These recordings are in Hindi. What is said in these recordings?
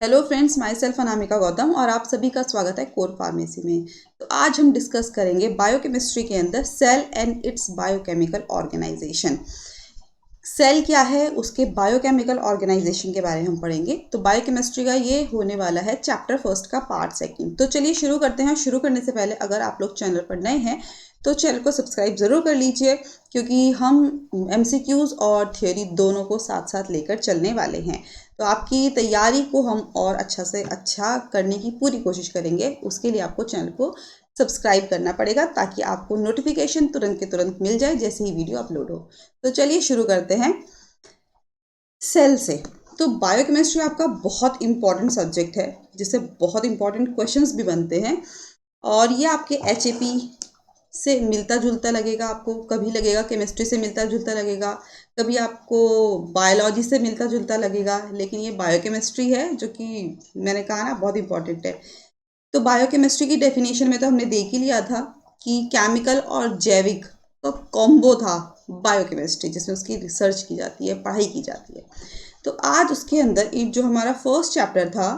Hello friends, my self Anamika Gautam और आप सभी का स्वागत है कोर फार्मेसी में। तो आज हम डिस्कस करेंगे बायोकेमिस्ट्री के अंदर cell and its biochemical organization. Cell क्या है, उसके बायोकेमिकल ऑर्गेनाइजेशन के बारे में हम पढ़ेंगे। तो बायोकेमिस्ट्री का ये होने वाला है चैप्टर फर्स्ट का पार्ट सेकंड। तो चलिए शुरू करते हैं। शुरू करने से पहले अगर आप लोग चैनल पर नए हैं तो चैनल को सब्सक्राइब ज़रूर कर लीजिए, क्योंकि हम एमसीक्यूज़ और थियोरी दोनों को साथ साथ लेकर चलने वाले हैं। तो आपकी तैयारी को हम और अच्छा से अच्छा करने की पूरी कोशिश करेंगे। उसके लिए आपको चैनल को सब्सक्राइब करना पड़ेगा ताकि आपको नोटिफिकेशन तुरंत के तुरंत मिल जाए जैसे ही वीडियो अपलोड हो। तो चलिए शुरू करते हैं सेल से। तो बायोकेमिस्ट्री आपका बहुत इंपॉर्टेंट सब्जेक्ट है, जिससे बहुत इंपॉर्टेंट क्वेश्चंस भी बनते हैं। और ये आपके एचएपी से मिलता जुलता लगेगा, आपको कभी लगेगा केमिस्ट्री से मिलता जुलता लगेगा, कभी आपको बायोलॉजी से मिलता जुलता लगेगा, लेकिन ये बायोकेमिस्ट्री है जो कि मैंने कहा ना बहुत इंपॉर्टेंट है। तो बायोकेमिस्ट्री की डेफिनेशन में तो हमने देख ही लिया था कि केमिकल और जैविक का कॉम्बो था बायोकेमिस्ट्री, जिसमें उसकी रिसर्च की जाती है, पढ़ाई की जाती है। तो आज उसके अंदर जो हमारा फर्स्ट चैप्टर था,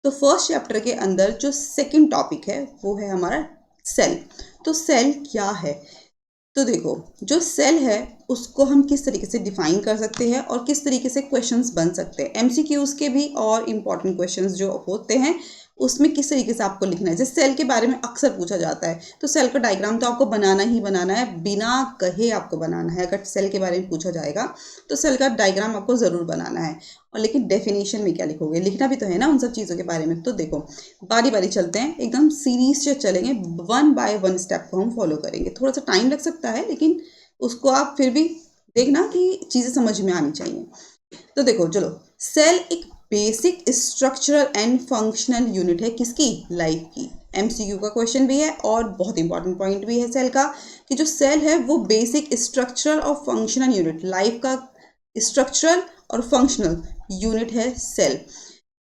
तो फर्स्ट चैप्टर के अंदर जो सेकंड टॉपिक है वो है हमारा सेल। तो सेल क्या है? तो देखो, जो सेल है उसको हम किस तरीके से डिफाइन कर सकते हैं और किस तरीके से क्वेश्चंस बन सकते हैं एमसीक्यूज के भी, और इम्पॉर्टेंट क्वेश्चंस जो होते हैं उसमें किस तरीके से आपको लिखना है। जैसे सेल के बारे में अक्सर पूछा जाता है, तो सेल का डायग्राम तो आपको बनाना ही बनाना है, बिना कहे आपको बनाना है। अगर सेल के बारे में पूछा जाएगा तो सेल का डायग्राम आपको ज़रूर बनाना है। और लेकिन डेफिनेशन में क्या लिखोगे, लिखना भी तो है ना उन सब चीज़ों के बारे में। तो देखो, बारी बारी चलते हैं, एकदम सीरीज से चलेंगे, वन बाय वन स्टेप को हम फॉलो करेंगे। थोड़ा सा टाइम लग सकता है, लेकिन उसको आप फिर भी देखना कि चीज़ें समझ में आनी चाहिए। तो देखो चलो, सेल एक basic structural and functional unit है, किसकी? लाइफ की। एमसीक्यू का क्वेश्चन भी है और बहुत इंपॉर्टेंट पॉइंट भी है सेल का, कि जो सेल है वो बेसिक स्ट्रक्चरल और फंक्शनल यूनिट, लाइफ का स्ट्रक्चरल और फंक्शनल यूनिट है सेल।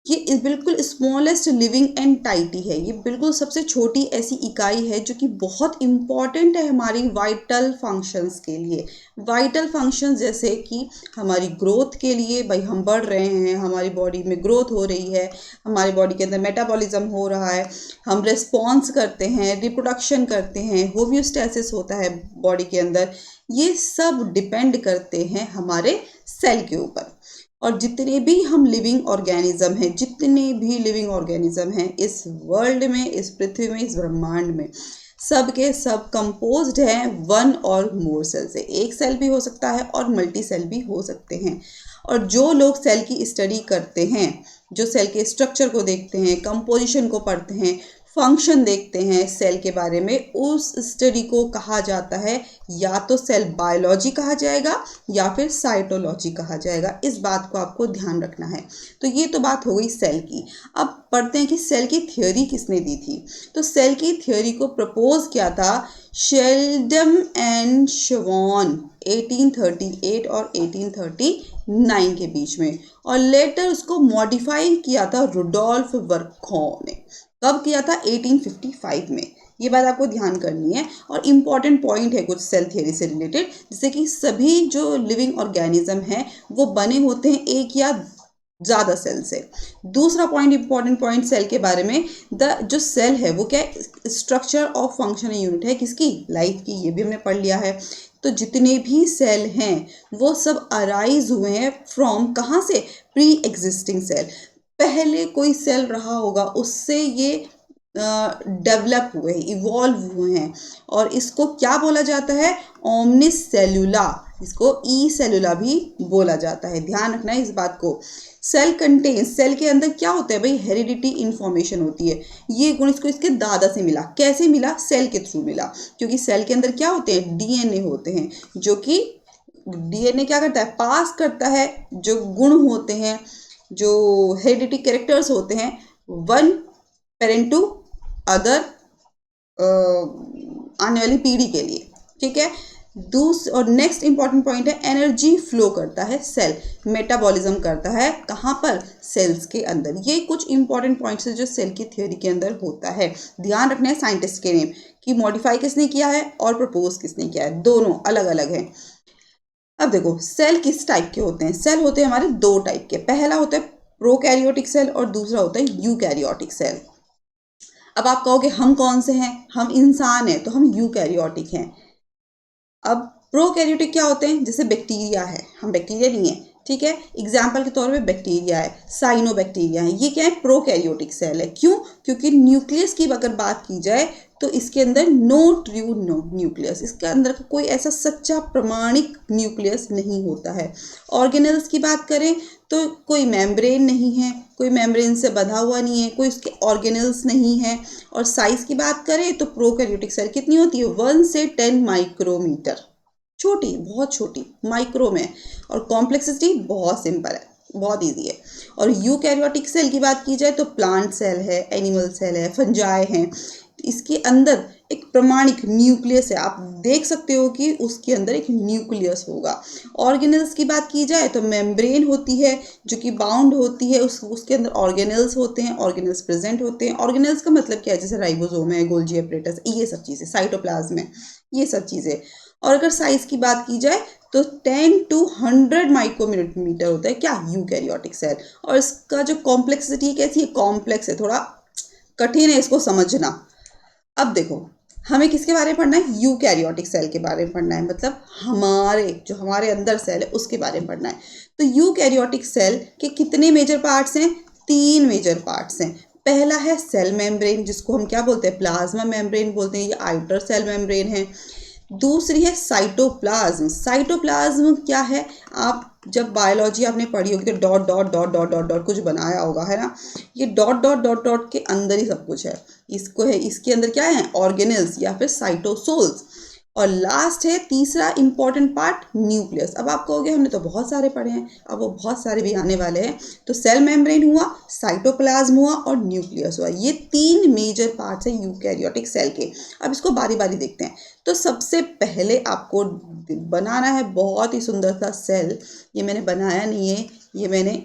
ये बिल्कुल स्मॉलेस्ट लिविंग एंटाइटी है, ये बिल्कुल सबसे छोटी ऐसी इकाई है जो कि बहुत इंपॉर्टेंट है हमारी वाइटल फंक्शंस के लिए। वाइटल फंक्शंस जैसे कि हमारी ग्रोथ के लिए, भाई हम बढ़ रहे हैं, हमारी बॉडी में ग्रोथ हो रही है, हमारी बॉडी के अंदर मेटाबॉलिज्म हो रहा है, हम रिस्पॉन्स करते हैं, रिप्रोडक्शन करते हैं, होम्योस्टेसिस होता है बॉडी के अंदर। ये सब डिपेंड करते हैं हमारे सेल के ऊपर। और जितने भी हम लिविंग ऑर्गेनिज्म हैं, जितने भी लिविंग ऑर्गेनिज्म हैं इस वर्ल्ड में, इस पृथ्वी में, इस ब्रह्मांड में, सब के सब कंपोज्ड हैं वन और मोर सेल से। एक सेल भी हो सकता है और मल्टी सेल भी हो सकते हैं। और जो लोग सेल की स्टडी करते हैं, जो सेल के स्ट्रक्चर को देखते हैं, कंपोजिशन को पढ़ते हैं, फंक्शन देखते हैं सेल के बारे में, उस स्टडी को कहा जाता है या तो सेल बायोलॉजी कहा जाएगा या फिर साइटोलॉजी कहा जाएगा। इस बात को आपको ध्यान रखना है। तो ये तो बात हो गई सेल की। अब पढ़ते हैं कि सेल की थ्योरी किसने दी थी। तो सेल की थ्योरी को प्रपोज किया था शेल्डन एंड शवॉन 1838 और 1839 के बीच में, और लेटर उसको मॉडिफाई किया था रुडोल्फ वर्खॉ ने। कब किया था? 1855 में। ये बात आपको ध्यान करनी है, और इम्पॉर्टेंट पॉइंट है कुछ सेल थियरी से रिलेटेड, जैसे कि सभी जो लिविंग ऑर्गेनिज्म हैं वो बने होते हैं एक या ज़्यादा सेल से। दूसरा पॉइंट, इंपॉर्टेंट पॉइंट सेल के बारे में, जो सेल है वो क्या है? स्ट्रक्चर ऑफ फंक्शनल यूनिट है, किसकी? लाइफ की। ये भी हमने पढ़ लिया है। तो जितने भी सेल हैं वो सब अराइज हुए हैं फ्रॉम कहाँ से? Pre existing cell. पहले कोई सेल रहा होगा, उससे ये डेवलप हुए, इवॉल्व हुए हैं। और इसको क्या बोला जाता है? ओमनिस सेलुला। इसको ई सेलुला भी बोला जाता है। ध्यान रखना है इस बात को। सेल कंटेन्स, सेल के अंदर क्या होता है भाई? हेरिडिटी इंफॉर्मेशन होती है। ये गुण इसको इसके दादा से मिला। कैसे मिला? सेल के थ्रू मिला, क्योंकि सेल के अंदर क्या होते हैं? डीएनए होते हैं, जो कि डीएनए क्या करता है? पास करता है जो गुण होते हैं, जो हेरिडिटी कैरेक्टर्स होते हैं, वन पेरेंट टू अदर, आने वाली पीढ़ी के लिए। ठीक है। और नेक्स्ट इंपॉर्टेंट पॉइंट है, एनर्जी फ्लो करता है सेल, मेटाबॉलिज्म करता है कहाँ पर? सेल्स के अंदर। ये कुछ इंपॉर्टेंट पॉइंट्स है जो सेल की थ्योरी के अंदर होता है। ध्यान रखना है साइंटिस्ट के नेम, कि मॉडिफाई किसने किया है और प्रपोज किसने किया है, दोनों अलग अलग हैं। अब देखो, सेल किस टाइप के होते हैं? सेल होते हैं हमारे दो टाइप के। पहला होता है प्रोकैरियोटिक सेल और दूसरा होता है यूकैरियोटिक सेल। अब आप कहोगे हम कौन से हैं, हम इंसान हैं तो हम यूकैरियोटिक हैं। अब प्रोकैरियोटिक क्या होते हैं, जैसे बैक्टीरिया है, हम बैक्टीरिया नहीं है, ठीक है, एग्जाम्पल के तौर पे बैक्टीरिया है, साइनोबैक्टीरिया है, ये क्या है, प्रोकैरियोटिक सेल है। क्यों, क्योंकि न्यूक्लियस की अगर बात की जाए तो इसके अंदर नो ट्रू नो न्यूक्लियस, इसके अंदर का कोई ऐसा सच्चा प्रमाणिक न्यूक्लियस नहीं होता है। ऑर्गेनल्स की बात करें तो कोई मेम्ब्रेन नहीं है, कोई मेम्ब्रेन से बंधा हुआ नहीं है, कोई उसके ऑर्गेनल्स नहीं है। और साइज की बात करें तो प्रोकैरियोटिक सेल कितनी होती है, 1 से 10 माइक्रोमीटर, छोटी, बहुत छोटी, माइक्रो में। और कॉम्प्लेक्सिटी बहुत सिंपल है, बहुत इजी है। और यूकैरियोटिक सेल की बात की जाए तो प्लांट सेल है, एनिमल सेल है, फंजाई हैं, इसके अंदर एक प्रमाणिक न्यूक्लियस है, आप देख सकते हो कि उसके अंदर एक न्यूक्लियस होगा। ऑर्गेनल्स की बात की जाए तो मेम्ब्रेन होती है जो कि बाउंड होती है, उसके अंदर ऑर्गेनल्स होते हैं, ऑर्गेनल्स प्रेजेंट होते हैं। ऑर्गेनल्स का मतलब क्या है, जैसे राइबोसोम है, गोल्जी एपरेटस, ये सब चीज़ें, साइटोप्लाज्म है, ये सब चीज़ें। और अगर साइज की बात की जाए तो 10 to 100 माइक्रोमीटर होता है क्या, यूकैरियोटिक सेल। और इसका जो कॉम्प्लेक्सिटी कैसी है, कॉम्प्लेक्स है, थोड़ा कठिन है इसको समझना। अब देखो, हमें किसके बारे में पढ़ना है, यूकैरियोटिक सेल के बारे में पढ़ना है, मतलब हमारे अंदर सेल है उसके बारे में पढ़ना है। तो यूकैरियोटिक सेल के कितने मेजर पार्ट्स हैं, 3 मेजर पार्ट्स हैं। पहला है सेल मेम्ब्रेन, जिसको हम क्या बोलते हैं, प्लाज्मा मेम्ब्रेन बोलते हैं, ये आउटर सेल मेम्ब्रेन है। दूसरी है साइटोप्लाज्म। साइटोप्लाज्म क्या है, आप जब बायोलॉजी आपने पढ़ी होगी तो dot dot dot dot dot dot कुछ बनाया होगा, है ना, ये डॉट डॉट डॉट डॉट के अंदर ही सब कुछ है। इसको है, इसके अंदर क्या है, ऑर्गेनल्स या फिर साइटोसोल्स। और लास्ट है तीसरा इंपॉर्टेंट पार्ट, न्यूक्लियस। अब आप कहोगे हमने तो बहुत सारे पढ़े हैं, अब वो बहुत सारे भी आने वाले हैं। तो सेल मेम्ब्रेन हुआ, साइटोप्लाज्म हुआ और न्यूक्लियस हुआ, ये 3 मेजर पार्ट्स हैं यूकैरियोटिक सेल के। अब इसको बारी बारी देखते हैं। तो सबसे पहले आपको बनाना है बहुत ही सुंदर सा सेल। ये मैंने बनाया नहीं है, ये मैंने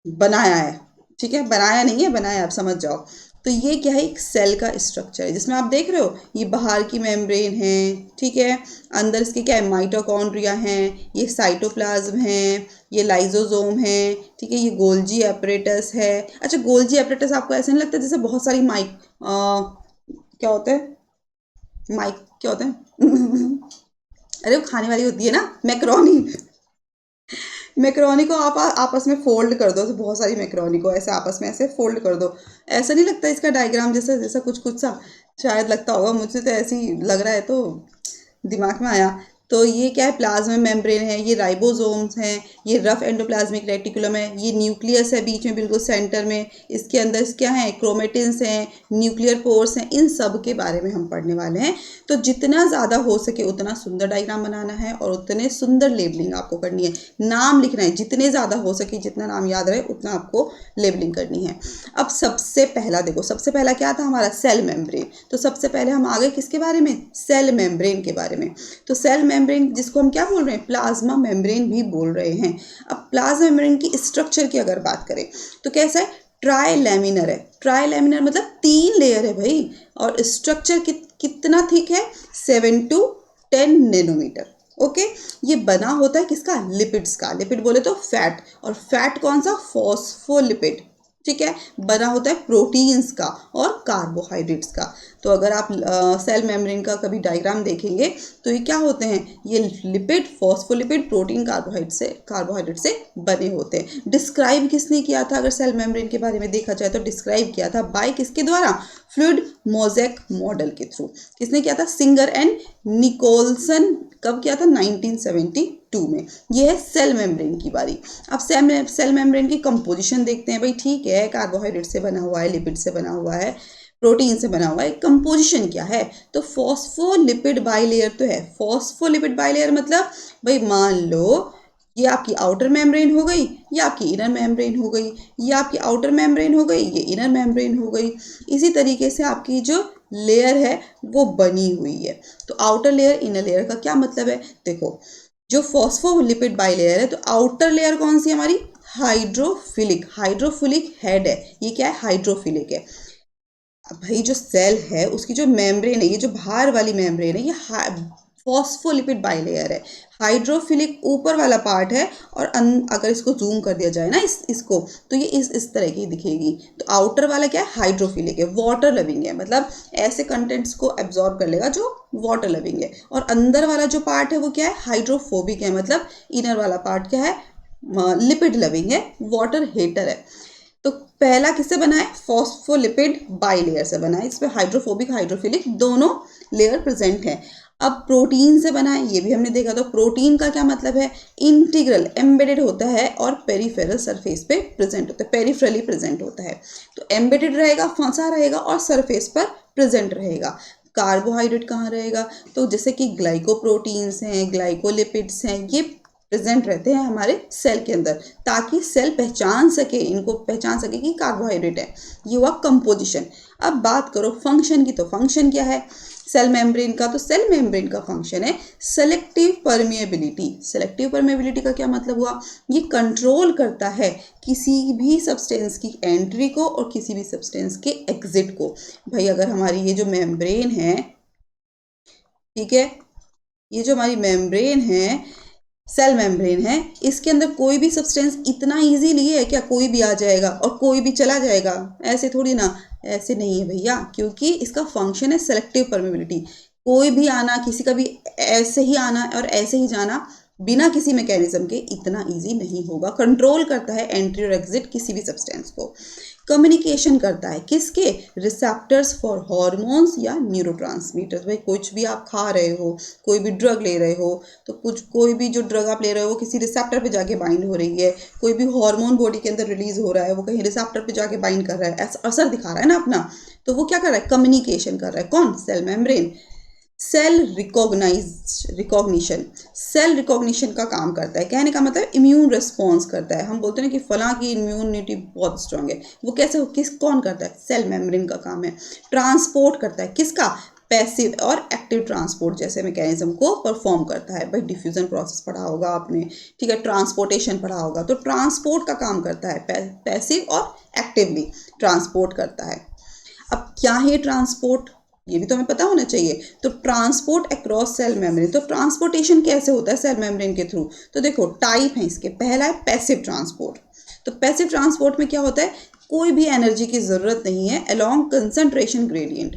बनाया है, ठीक है, बनाया नहीं है, बनाया, आप समझ जाओ। तो ये क्या है, एक सेल का स्ट्रक्चर है, जिसमें आप देख रहे हो ये बाहर की मेम्ब्रेन है, ठीक है, अंदर इसके क्या है, माइटोकॉन्ड्रिया हैं, ये साइटोप्लाज्म है, ये लाइजोसोम है, ठीक है, ये गोल्जी एपरेटस है। अच्छा, गोल्जी एपरेटस आपको ऐसे नहीं लगता जैसे बहुत सारी क्या होते हैं, माइक क्या होते हैं अरे वो खाने वाली होती है ना, मैक्रोनी। मैक्रोनी को आप आपस में फोल्ड कर दो, तो बहुत सारी मैक्रोनी को ऐसे आपस में ऐसे फोल्ड कर दो, ऐसा नहीं लगता इसका डायग्राम जैसा जैसा कुछ कुछ सा शायद लगता होगा, मुझे तो ऐसे ही लग रहा है, तो दिमाग में आया। तो ये क्या है, प्लाज्मा मेम्ब्रेन है, ये राइबोसोम्स हैं, ये रफ एंडोप्लाज्मिक रेटिकुलम है, ये न्यूक्लियस है बीच में बिल्कुल सेंटर में, इसके अंदर क्या है, क्रोमेटिन्स हैं, न्यूक्लियर पोर्स हैं, इन सब के बारे में हम पढ़ने वाले हैं। तो जितना ज़्यादा हो सके उतना सुंदर डायग्राम बनाना है और उतने सुंदर लेबलिंग आपको करनी है, नाम लिखना है, जितने ज़्यादा हो सके, जितना नाम याद रहे उतना आपको लेबलिंग करनी है। अब सबसे पहला देखो, सबसे पहला क्या था हमारा, सेल मेम्ब्रेन। तो सबसे पहले हम आ गए किसके बारे में, सेल मेम्ब्रेन के बारे में। तो सेल मेम्ब्रेन, जिसको हम क्या बोल रहे हैं, प्लाज्मा मेम्ब्रेन भी बोल रहे हैं। अब प्लाज्मा मेम्ब्रेन की स्ट्रक्चर की अगर बात करें तो कैसा है, ट्राई लैमिनर है। ट्राई लैमिनर मतलब 3 लेयर है भाई, और स्ट्रक्चर कितना थिक है, 7 to 10 नैनोमीटर। ओके, ये बना होता है किसका, लिपिड्स का। लिपिड बोले तो फैट, और फैट कौन सा, फॉस्फोलिपिड, ठीक है, बना होता है प्रोटीन्स का और कार्बोहाइड्रेट्स का। तो अगर आप सेल मेम्ब्रेन का कभी डायग्राम देखेंगे तो ये क्या होते हैं, ये लिपिड, फॉस्फोलिपिड, प्रोटीन, कार्बोहाइड्रेट से बने होते हैं। डिस्क्राइब किसने किया था, अगर सेल मेम्ब्रेन के बारे में देखा जाए तो डिस्क्राइब किया था बाय किसके द्वारा, फ्लूइड मोज़ेक मॉडल के थ्रू। किसने किया था, सिंगर एंड निकोलसन। कब किया था, 1972 में। ये है सेल मेम्ब्रेन की बारी। अब सेल मेम्ब्रेन की कंपोजिशन देखते हैं भाई, ठीक है, कार्बोहाइड्रेट से बना हुआ है, लिपिड से बना हुआ है, प्रोटीन से बना हुआ है, कंपोजिशन क्या है, तो फॉस्फोलिपिड बाइलेयर तो है। फॉस्फोलिपिड बाइलेयर मतलब भाई मान लो ये आपकी आउटर मेम्ब्रेन हो गई, ये आपकी इनर मेम्ब्रेन हो गई, ये आपकी आउटर मेम्ब्रेन हो गई, ये इनर मेम्ब्रेन हो गई। इसी तरीके से आपकी जो लेयर है वो बनी हुई है। तो आउटर लेयर, इनर लेयर का क्या मतलब है, देखो, जो फॉस्फोलिपिड बाइलेयर है तो आउटर लेयर कौन सी है हमारी, हाइड्रोफिलिक, हाइड्रोफिलिक हेड है, ये क्या है, हाइड्रोफिलिक है। अब भाई जो सेल है उसकी जो मेम्ब्रेन है, ये जो बाहर वाली मेम्ब्रेन है, ये फॉस्फोलिपिड बाइलेयर है। हाइड्रोफिलिक ऊपर वाला पार्ट है और अगर इसको जूम कर दिया जाए ना इसको, तो ये इस तरह की दिखेगी। तो आउटर वाला क्या है, हाइड्रोफिलिक है, वाटर लविंग है, मतलब ऐसे कंटेंट्स को एब्जॉर्ब कर लेगा जो वाटर लविंग है। और अंदर वाला जो पार्ट है वो क्या है, हाइड्रोफोबिक है, मतलब इनर वाला पार्ट क्या है, लिपिड लविंग है, वाटर हेटर है। तो पहला किससे बना है, फॉस्फोलिपिड बाइलेयर से बना है। इसमें हाइड्रोफोबिक हाइड्रोफिलिक दोनों लेयर प्रेजेंट हैं। अब प्रोटीन से बना है, ये भी हमने देखा। तो प्रोटीन का क्या मतलब है, इंटीग्रल एम्बेडेड होता है और पेरिफेरल सरफेस पे प्रेजेंट होता है, पेरिफेरली प्रेजेंट होता है। तो एम्बेडेड रहेगा, फंसा रहेगा और सरफेस पर प्रेजेंट रहेगा। कार्बोहाइड्रेट कहाँ रहेगा, तो जैसे कि ग्लाइकोप्रोटीन्स हैं, ग्लाइकोलिपिड्स हैं, ये प्रेजेंट रहते हैं हमारे सेल के अंदर, ताकि सेल पहचान सके, इनको पहचान सके कि कार्बोहाइड्रेट है। ये हुआ कंपोजिशन। अब बात करो फंक्शन की, तो फंक्शन क्या है सेल मेम्ब्रेन का, तो सेल मेम्ब्रेन का फंक्शन है सेलेक्टिव परमिएबिलिटी। सेलेक्टिव परमिएबिलिटी का क्या मतलब हुआ, ये कंट्रोल करता है किसी भी सब्सटेंस की एंट्री को और किसी भी सब्सटेंस के एग्जिट को। भाई अगर हमारी ये जो मेम्ब्रेन है, ठीक है, ये जो हमारी मेम्ब्रेन है, सेल मेम्ब्रेन है, इसके अंदर कोई भी सब्सटेंस इतना इजीली है क्या, कोई भी आ जाएगा और कोई भी चला जाएगा, ऐसे थोड़ी ना, ऐसे नहीं है भैया, क्योंकि इसका फंक्शन है सेलेक्टिव परमिएबिलिटी। कोई भी आना, किसी का भी ऐसे ही आना और ऐसे ही जाना बिना किसी मैकेनिज्म के इतना इजी नहीं होगा। कंट्रोल करता है एंट्री और एग्जिट किसी भी सब्सटेंस को। कम्युनिकेशन करता है किसके, रिसेप्टर्स फॉर हार्मोन्स या न्यूरोट्रांसमीटर्स। भाई कुछ भी आप खा रहे हो, कोई भी ड्रग ले रहे हो, तो कोई भी जो ड्रग आप ले रहे हो वो किसी रिसेप्टर पे जाके बाइंड हो रही है। कोई भी हार्मोन बॉडी के अंदर रिलीज हो रहा है, वो कहीं रिसेप्टर पे जाके बाइंड कर रहा है, असर दिखा रहा है ना अपना। तो वो क्या कर रहा है, कम्युनिकेशन कर रहा है। कौन, cell membrane. Cell recognition, cell recognition का काम करता है। कहने का मतलब इम्यून रिस्पॉन्स करता है। हम बोलते हैं कि फलां की इम्यूनिटी बहुत स्ट्रांग है, वो कैसे, कौन करता है, सेल मेम्ब्रेन का काम है। ट्रांसपोर्ट करता है किसका, पैसिव और एक्टिव ट्रांसपोर्ट जैसे मैकेनिज्म को परफॉर्म करता है। भाई डिफ्यूजन प्रोसेस पढ़ा होगा आपने, ठीक है, ट्रांसपोर्टेशन पढ़ा होगा। तो ट्रांसपोर्ट का काम करता है, पैसिव और एक्टिवली ट्रांसपोर्ट करता है। अब क्या है ट्रांसपोर्ट, ये भी तो हमें पता होना चाहिए। तो ट्रांसपोर्ट अक्रॉस सेल मेम्ब्रेन, तो ट्रांसपोर्टेशन कैसे होता है सेल मेम्ब्रेन के थ्रू, तो देखो टाइप है इसके। पहला है पैसिव ट्रांसपोर्ट। तो पैसिव ट्रांसपोर्ट में क्या होता है, कोई भी एनर्जी की जरूरत नहीं है, अलोंग कंसंट्रेशन ग्रेडियंट।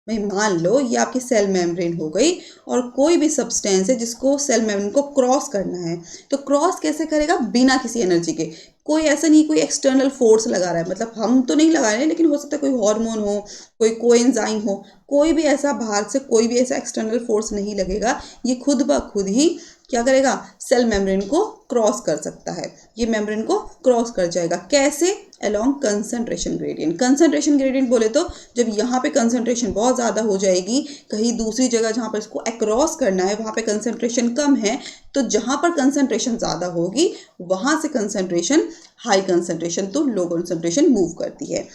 भाई मान लो ये आपकी सेल मेम्ब्रेन हो गई और कोई भी सब्सटेंस है जिसको सेल मेम्ब्रेन को क्रॉस करना है, तो क्रॉस कैसे करेगा, बिना किसी एनर्जी के। कोई ऐसा नहीं कोई एक्सटर्नल फोर्स लगा रहा है, मतलब हम तो नहीं लगा रहे हैं, लेकिन हो सकता है कोई हार्मोन हो, कोई कोएंजाइम हो, कोई भी ऐसा बाहर से कोई भी ऐसा एक्सटर्नल फोर्स नहीं लगेगा। ये खुद ब खुद ही क्या करेगा, सेल मेम्ब्रेन को क्रॉस कर सकता है। ये मेम्ब्रेन को क्रॉस कर जाएगा, कैसे, along concentration gradient. Concentration gradient बोले तो जब यहाँ पे कंसंट्रेशन बहुत ज़्यादा हो जाएगी, कहीं दूसरी जगह जहाँ पर इसको अक्रॉस करना है वहाँ पे कंसंट्रेशन कम है, तो जहाँ पर कंसंट्रेशन ज़्यादा होगी वहाँ से कंसंट्रेशन हाई कंसंट्रेशन तो लो कंसंट्रेशन मूव करती है।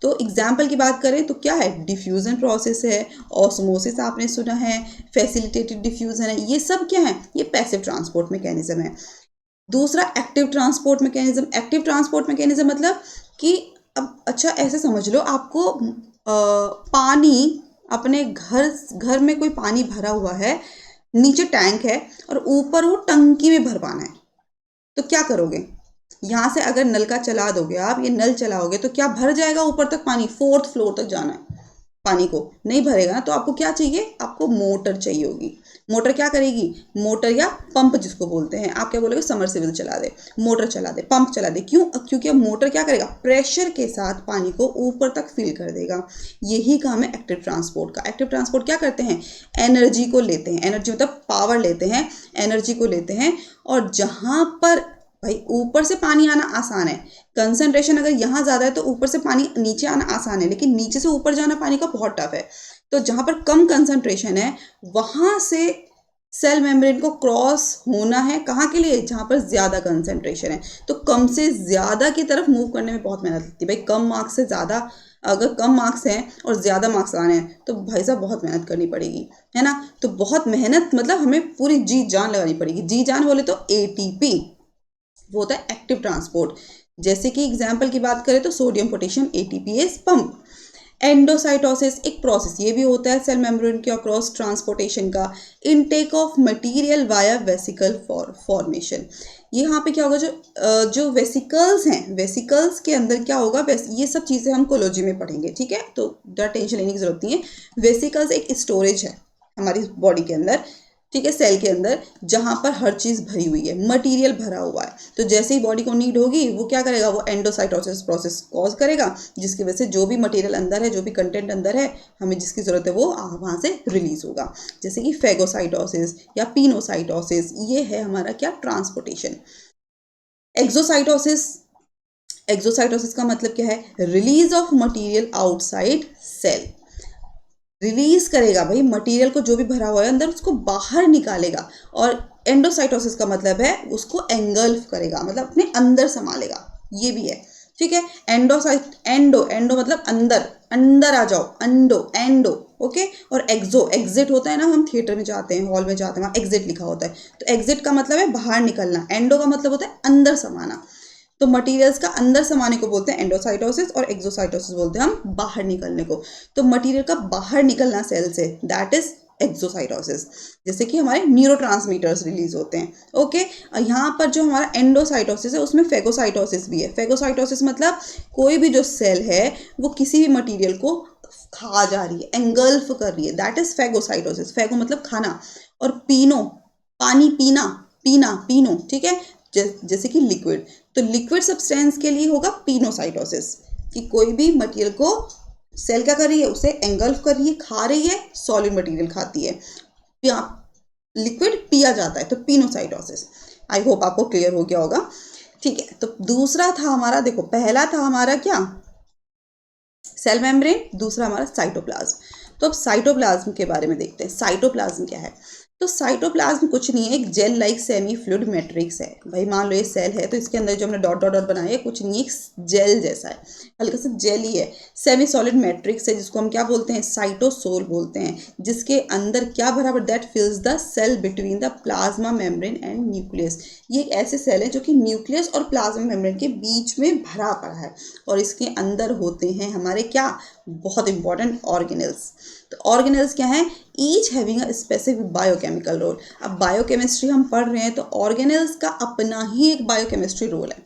तो एग्जाम्पल की बात करें तो क्या है, डिफ्यूजन प्रोसेस है, ऑस्मोसिस आपने सुना है, फैसिलिटेटेड डिफ्यूजन है, ये सब क्या है, ये पैसिव ट्रांसपोर्ट मैकेनिज्म है। दूसरा active transport mechanism. Active transport mechanism मतलब कि अब अच्छा ऐसे समझ लो, आपको पानी अपने घर में कोई पानी भरा हुआ है, नीचे टैंक है और ऊपर वो टंकी में भर पाना है, तो क्या करोगे, यहाँ से अगर नल का चला दोगे आप, ये नल चलाओगे तो क्या भर जाएगा ऊपर तक पानी, 4th फ्लोर तक जाना है, पानी को नहीं भरेगा ना। तो आपको क्या चाहिए, आपको मोटर चाहिए होगी। मोटर क्या करेगी, मोटर या पंप जिसको बोलते हैं, आप क्या बोलोगे, समरसेबल चला दे, मोटर चला दे, पंप चला दे। क्यों, क्योंकि अब मोटर क्या करेगा, प्रेशर के साथ पानी को ऊपर तक फिल कर देगा। यही काम है एक्टिव ट्रांसपोर्ट का। एक्टिव ट्रांसपोर्ट क्या करते हैं, एनर्जी को लेते हैं, एनर्जी मतलब पावर लेते हैं, एनर्जी को लेते हैं। और जहाँ पर भाई ऊपर से पानी आना आसान है, कंसंट्रेशन अगर यहाँ ज़्यादा है तो ऊपर से पानी नीचे आना आसान है, लेकिन नीचे से ऊपर जाना पानी का बहुत टफ है। तो जहाँ पर कम कंसंट्रेशन है वहाँ से सेल मेम्ब्रेन को क्रॉस होना है, कहाँ के लिए, जहाँ पर ज़्यादा कंसंट्रेशन है। तो कम से ज़्यादा की तरफ मूव करने में बहुत मेहनत लगती है। भाई कम मार्क्स से ज़्यादा, अगर कम मार्क्स हैं और ज़्यादा मार्क्स आने हैं तो भाई साहब बहुत मेहनत करनी पड़ेगी, है ना। तो बहुत मेहनत मतलब हमें पूरी जी जान लगानी पड़ेगी। जी जान बोले तो ATP, वो होता है एक्टिव ट्रांसपोर्ट। जैसे कि एग्जाम्पल की बात करें तो sodium potassium ATPase pump. Endocytosis एक प्रोसेस ये भी होता है सेल मेम्ब्रेन के अक्रॉस ट्रांसपोर्टेशन का, intake of material via vesicle formation. यहाँ पे क्या होगा, जो वेसिकल्स हैं, वेसिकल्स के अंदर क्या होगा, ये सब चीज़ें हम कोलॉजी में पढ़ेंगे, ठीक है, तो ज़्यादा टेंशन लेने की जरूरत नहीं है। वेसिकल्स एक स्टोरेज है हमारी बॉडी के अंदर, ठीक है, सेल के अंदर, जहाँ पर हर चीज़ भरी हुई है, मटेरियल भरा हुआ है। तो जैसे ही बॉडी को नीड होगी वो क्या करेगा, वो एंडोसाइटोसिस प्रोसेस कॉज करेगा, जिसकी वजह से जो भी मटेरियल अंदर है, जो भी कंटेंट अंदर है, हमें जिसकी ज़रूरत है वो वहाँ से रिलीज होगा। जैसे कि फेगोसाइटोसिस या पिनोसाइटोसिस, ये है हमारा क्या, ट्रांसपोर्टेशन। एक्सोसाइटोसिस, एक्सोसाइटोसिस का मतलब क्या है, release of material outside cell. Release करेगा भाई मटेरियल को, जो भी भरा हुआ है अंदर उसको बाहर निकालेगा। और एंडोसाइटोसिस का मतलब है उसको एंगल्फ करेगा, मतलब अपने अंदर संभालेगा, ये भी है, ठीक है। एंडो एंडो मतलब अंदर, अंदर आ जाओ, एंडो, ओके। और एक्सो, एग्जिट होता है ना, हम थिएटर में जाते हैं, हॉल में जाते हैं, वहाँ एग्जिट लिखा होता है, तो एग्जिट का मतलब है बाहर निकलना, एंडो का मतलब होता है अंदर समाना। तो मटेरियल्स का अंदर समाने को बोलते हैं एंडोसाइटोसिस, और एक्सोसाइटोसिस बोलते हैं हम बाहर निकलने को। तो मटेरियल का बाहर निकलना सेल से, दैट इज एक्सोसाइटोसिस। जैसे कि हमारे न्यूरोट्रांसमीटर्स रिलीज होते हैं, ओके। यहाँ पर जो हमारा एंडोसाइटोसिस है उसमें फेगोसाइटोसिस भी है। फेगोसाइटोसिस मतलब कोई भी जो सेल है वो किसी भी मटेरियल को खा जा रही है, एंगल्फ कर रही है, दैट इज फेगोसाइटोसिस। फेगो मतलब खाना, और पीनो, पानी पीना, पीनो, ठीक है, जैसे कि लिक्विड। तो लिक्विड सब्सटेंस के लिए होगा पिनोसाइटोसिस, कि कोई भी मटेरियल को सेल क्या कर रही है, उसे एंगल्फ कर रही है, खा रही है, सॉलिड मटेरियल खाती है, लिक्विड पिया जाता है, तो पिनोसाइटोसिस। आई होप आपको क्लियर हो गया होगा, ठीक है। तो दूसरा था हमारा, देखो पहला था हमारा क्या, सेल मेम्ब्रेन, दूसरा हमारा साइटोप्लाज्म। तो अब साइटोप्लाज्म के बारे में देखते हैं, साइटोप्लाज्म क्या है। तो साइटोप्लाज्म कुछ नहीं है, एक gel like semi fluid matrix है। भाई मान लो ये सेल है, तो इसके अंदर जो हमने डॉट डॉट डॉट बनाया है कुछ नहीं, एक जेल जैसा है, हल्का सा जेल ही है, सेमी सॉलिड मैट्रिक्स है, जिसको हम क्या बोलते हैं, साइटोसोल बोलते हैं, जिसके अंदर क्या भरा पड़ा, that fills the cell between the plasma membrane and nucleus. ये एक ऐसे सेल है जो कि न्यूक्लियस और प्लाज्मा मेम्ब्रेन के बीच में भरा पड़ा है, और इसके अंदर होते हैं हमारे क्या, बहुत इंपॉर्टेंट ऑर्गेनेल्स। तो ऑर्गेनेल्स क्या है, each having a specific biochemical role. अब बायोकेमिस्ट्री हम पढ़ रहे हैं, तो ऑर्गेनेल्स का अपना ही एक बायोकेमिस्ट्री रोल है,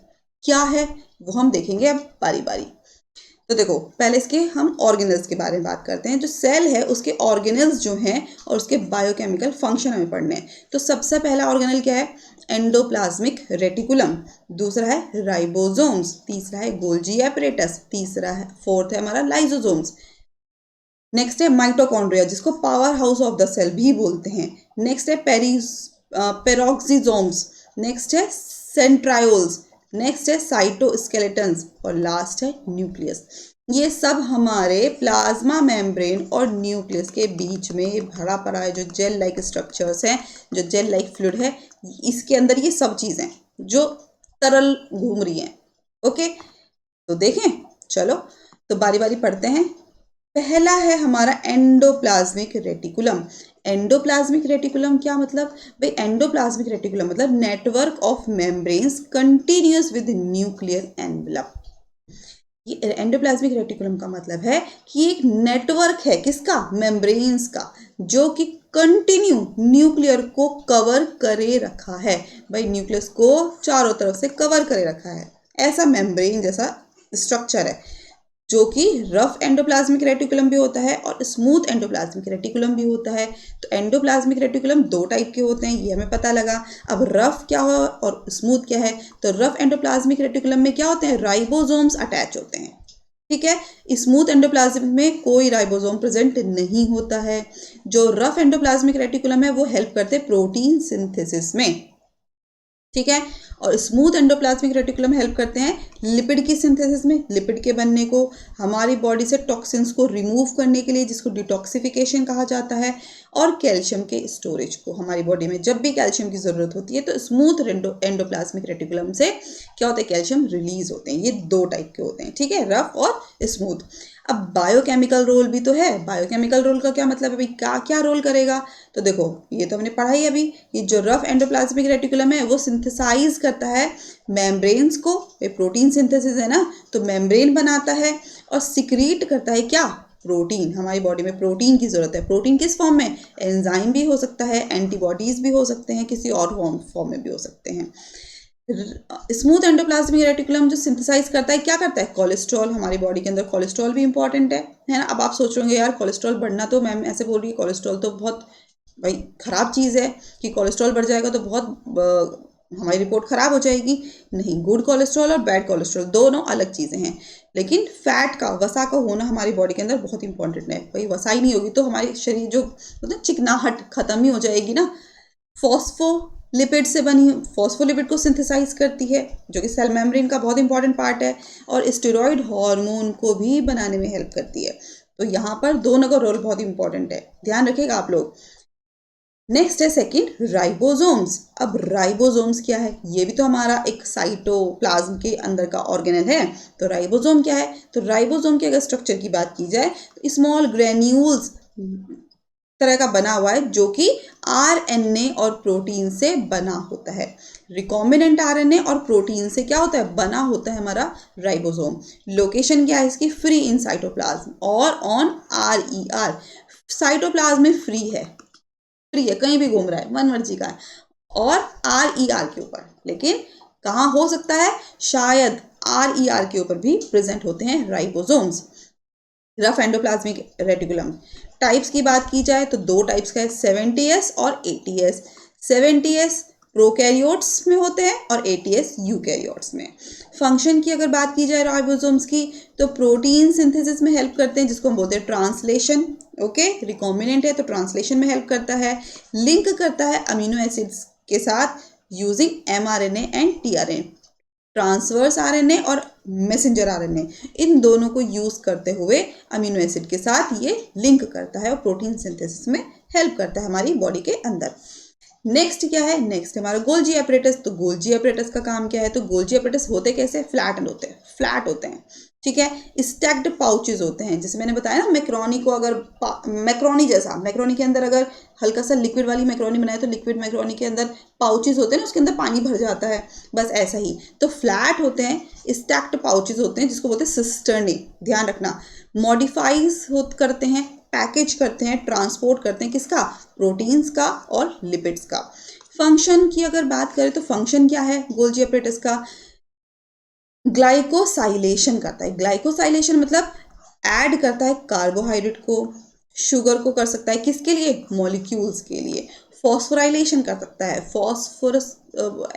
क्या है वो हम देखेंगे अब बारी बारी। तो देखो पहले इसके हम ऑर्गेनेल्स के बारे में बात करते हैं। जो सेल है उसके ऑर्गेनेल्स जो हैं और उसके बायोकेमिकल फंक्शन हमें पढ़ने हैं। तो सबसे पहला ऑर्गेनेल क्या है, एंडोप्लाज्मिक रेटिकुलम, दूसरा है राइबोसोम्स, तीसरा है गोल्जी एपरेटस, तीसरा है, फोर्थ है हमारा लाइसोसोम्स। नेक्स्ट है माइटोकॉन्ड्रिया, जिसको power house of the cell भी बोलते हैं। नेक्स्ट है पेरोक्सिसोम्स, नेक्स्ट है सेंट्रायोल्स, नेक्स्ट है साइटोस्केलेटन्स, और लास्ट है न्यूक्लियस। ये सब हमारे प्लाज्मा मेम्ब्रेन और न्यूक्लियस के बीच में भरा पड़ा है, जो जेल लाइक स्ट्रक्चर्स हैं, जो जेल लाइक फ्लूइड है, इसके अंदर ये सब चीज़ें जो तरल घूम रही हैं, ओके। तो देखें, चलो तो बारी बारी पढ़ते हैं। पहला है हमारा एंडोप्लाज्मिक रेटिकुलम। एंडोप्लाज्मिक रेटिकुलम क्या मतलब, भाई एंडोप्लाज्मिक रेटिकुलम मतलब network of membranes continuous with nuclear envelope. ये एंडोप्लाज्मिक रेटिकुलम का मतलब है कि एक नेटवर्क है किसका, मेम्ब्रेन्स का, जो कि कंटिन्यू न्यूक्लियर को कवर करे रखा है। भाई न्यूक्लियस को चारों तरफ से कवर करे रखा है, ऐसा मेम्ब्रेन जैसा स्ट्रक्चर है, जो कि रफ एंडोप्लाज्मिक रेटिकुलम भी होता है और स्मूथ एंडोप्लाज्मिक रेटिकुलम भी होता है। तो एंडोप्लाज्मिक रेटिकुलम दो टाइप के होते हैं, ये हमें पता लगा। अब रफ क्या हो और स्मूथ क्या है, तो रफ एंडोप्लाज्मिक रेटिकुलम में क्या होते हैं, राइबोसोम्स अटैच होते हैं, ठीक है। स्मूथ एंडोप्लाज्मिक में कोई राइबोसोम प्रेजेंट नहीं होता है। जो रफ एंडोप्लाज्मिक रेटिकुलम है वो हेल्प करते हैं प्रोटीन सिंथेसिस में, ठीक है। और स्मूथ एंडोप्लाज्मिक रेटिकुलम हेल्प करते हैं लिपिड की सिंथेसिस में, लिपिड के बनने को, हमारी बॉडी से टॉक्सिन्स को रिमूव करने के लिए, जिसको डिटॉक्सिफिकेशन कहा जाता है, और कैल्शियम के स्टोरेज को। हमारी बॉडी में जब भी कैल्शियम की ज़रूरत होती है तो स्मूथ एंडोप्लाज्मिक रेटिकुलम से क्या होता है, कैल्शियम रिलीज होते हैं। ये दो टाइप के होते हैं, ठीक है, रफ और स्मूथ। अब बायोकेमिकल रोल भी तो है। बायोकेमिकल रोल का क्या मतलब है भाई, क्या क्या रोल करेगा, तो देखो ये तो हमने पढ़ा ही अभी, ये जो रफ एंडोप्लाज्मिक रेटिकुलम है वो सिंथेसाइज करता है मेम्ब्रेन्स को, ये प्रोटीन सिंथेसिस है ना, तो मेम्ब्रेन बनाता है, और सिक्रीट करता है क्या, प्रोटीन, हमारी बॉडी में प्रोटीन की ज़रूरत है। प्रोटीन किस फॉर्म में? एंजाइम भी हो सकता है, एंटीबॉडीज़ भी हो सकते हैं, किसी और फॉर्म में भी हो सकते हैं। स्मूथ एंडोप्लाज्मिक रेटिकुलम जो सिंथेसाइज करता है, क्या करता है? कोलेस्ट्रॉल। हमारी बॉडी के अंदर कोलेस्ट्रॉल भी इंपॉर्टेंट है ना। अब आप सोच रहे होंगे यार कोलेस्ट्रॉल बढ़ना, तो मैम ऐसे बोल रही है कोलेस्ट्रॉल तो बहुत भाई खराब चीज़ है कि कोलेस्ट्रॉल बढ़ जाएगा तो बहुत हमारी रिपोर्ट खराब हो जाएगी। नहीं, गुड कोलेस्ट्रॉल और बैड कोलेस्ट्रॉल दोनों अलग चीज़ें हैं। लेकिन फैट का, वसा का होना हमारी बॉडी के अंदर बहुत इंपॉर्टेंट है। भाई वसा ही नहीं होगी तो हमारी शरीर जो मतलब चिकनाहट खत्म ही हो जाएगी ना। फॉस्फोलिपिड से बनी, फॉस्फोलिपिड को सिंथेसाइज करती है जो कि सेल मेम्ब्रेन का बहुत इंपॉर्टेंट पार्ट है, और स्टेरॉइड हार्मोन को भी बनाने में हेल्प करती है। तो यहाँ पर दोनों का रोल बहुत इंपॉर्टेंट है, ध्यान रखिएगा आप लोग। नेक्स्ट है सेकंड राइबोसोम्स। अब राइबोसोम्स क्या है? ये भी तो हमारा एक साइटोप्लाज्म के अंदर का ऑर्गेनल है। तो राइबोसोम क्या है? तो राइबोसोम के अगर स्ट्रक्चर की बात की जाए तो स्मॉल ग्रेन्यूल्स तरह का बना हुआ है जो कि आरएनए और प्रोटीन से बना होता है। रिकॉम्बिनेंट आरएनए और प्रोटीन से क्या होता है? बना होता है हमारा राइबोसोम। लोकेशन क्या है इसकी? फ्री इन साइटोप्लाज्म और ऑन आरईआर। साइटोप्लाज्म में फ्री है, फ्री है, कहीं भी घूम रहा है, मन मर्जी का है, और आरईआर के ऊपर। लेकिन कहाँ हो सकता है? शायद आरईआर के ऊपर भी प्रेजेंट होते हैं ribosomes. Rough endoplasmic reticulum types की बात की जाए तो दो टाइप्स का है, 70s और 80s। 70s प्रोकैरियोट्स में होते हैं और 80s यूकैरियोट्स में। फंक्शन की अगर बात की जाए राइबोसोम्स की तो प्रोटीन सिंथेसिस में हेल्प करते हैं, जिसको हम बोलते हैं ट्रांसलेशन। ओके, रिकॉम्बिनेंट है तो ट्रांसलेशन में हेल्प करता है। लिंक करता है अमीनो एसिड्स के साथ using mRNA and tRNA. Transverse RNA और मैसेंजर आरएनए, इन दोनों को यूज करते हुए अमीनो एसिड के साथ ये लिंक करता है और प्रोटीन सिंथेसिस में हेल्प करता है हमारी बॉडी के अंदर। नेक्स्ट क्या है? नेक्स्ट हमारा गोल्जी एपरेटस। तो गोल्जी एपरेटस का काम क्या है? तो गोल्जी एपरेटस होते कैसे? फ्लैट होते हैं, फ्लैट होते हैं, ठीक है। स्टैक्ड पाउचेज होते हैं, जैसे मैंने बताया ना मैक्रोनी को, अगर मैक्रोनी जैसा, मैक्रोनी के अंदर अगर हल्का सा लिक्विड वाली मैक्रोनी बनाए तो लिक्विड मैक्रोनी के अंदर पाउचेज होते हैं ना, उसके अंदर पानी भर जाता है, बस ऐसा ही। तो फ्लैट होते हैं, स्टैक्ड पाउचेज होते हैं, जिसको बोलते हैं सिस्टर्नी, ध्यान रखना। मॉडिफाइज करते हैं, पैकेज करते हैं, ट्रांसपोर्ट करते हैं, किसका? प्रोटीन्स का और लिपिड्स का। फंक्शन की अगर बात करें तो फंक्शन क्या है गोल्जी एपरेटस का? ग्लाइकोसाइलेशन करता है। ग्लाइकोसाइलेशन मतलब ऐड करता है कार्बोहाइड्रेट को, शुगर को, कर सकता है किसके लिए? मॉलिक्यूल्स के लिए। फॉस्फोराइलेशन कर सकता है, फॉस्फोरस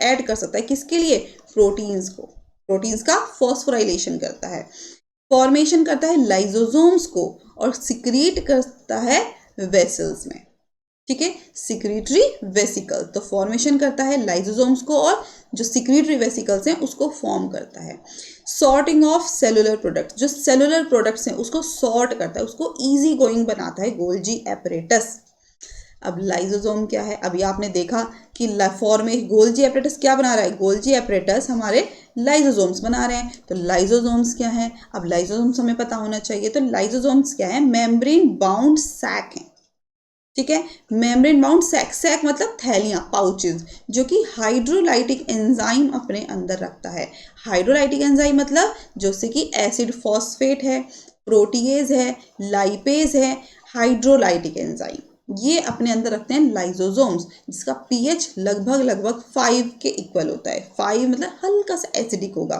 ऐड कर सकता है किसके लिए? प्रोटीन्स को, प्रोटीन्स का फॉस्फोराइलेशन करता है। फॉर्मेशन करता है लाइजोसोम्स को और सिक्रीट करता है वेसल्स में, ठीक है, सिक्रीटरी वेसिकल। तो फॉर्मेशन करता है लाइजोसोम्स को और जो सिक्रीटरी वेसिकल्स हैं उसको फॉर्म करता है। सॉर्टिंग ऑफ सेलुलर प्रोडक्ट्स, जो सेलुलर प्रोडक्ट्स हैं उसको सॉर्ट करता है, उसको इजी गोइंग बनाता है गोल्जी एपरेटस। अब लाइजोसोम क्या है? अभी आपने देखा कि गोल्जी एपरेटस क्या बना रहा है? गोल्जी एपरेटस हमारे लाइजोसोम्स बना रहे हैं। तो लाइजोसोम्स क्या है? अब लाइजोसोम्स हमें पता होना चाहिए। तो लाइजोसोम्स क्या है? मेम्ब्रेन बाउंड सैक है, ठीक है। मेम्ब्रेन बाउंड सैक, सैक मतलब थैलियां, पाउचेज, जो कि हाइड्रोलाइटिक एंजाइम अपने अंदर रखता है। हाइड्रोलाइटिक एंजाइम मतलब जैसे कि एसिड फॉस्फेट है, प्रोटीएज है, लाइपेज है, हाइड्रोलाइटिक एंजाइम, ये अपने अंदर रखते हैं लाइजोसोम्स, जिसका पीएच लगभग 5 के इक्वल होता है। 5 मतलब हल्का सा एसिडिक होगा।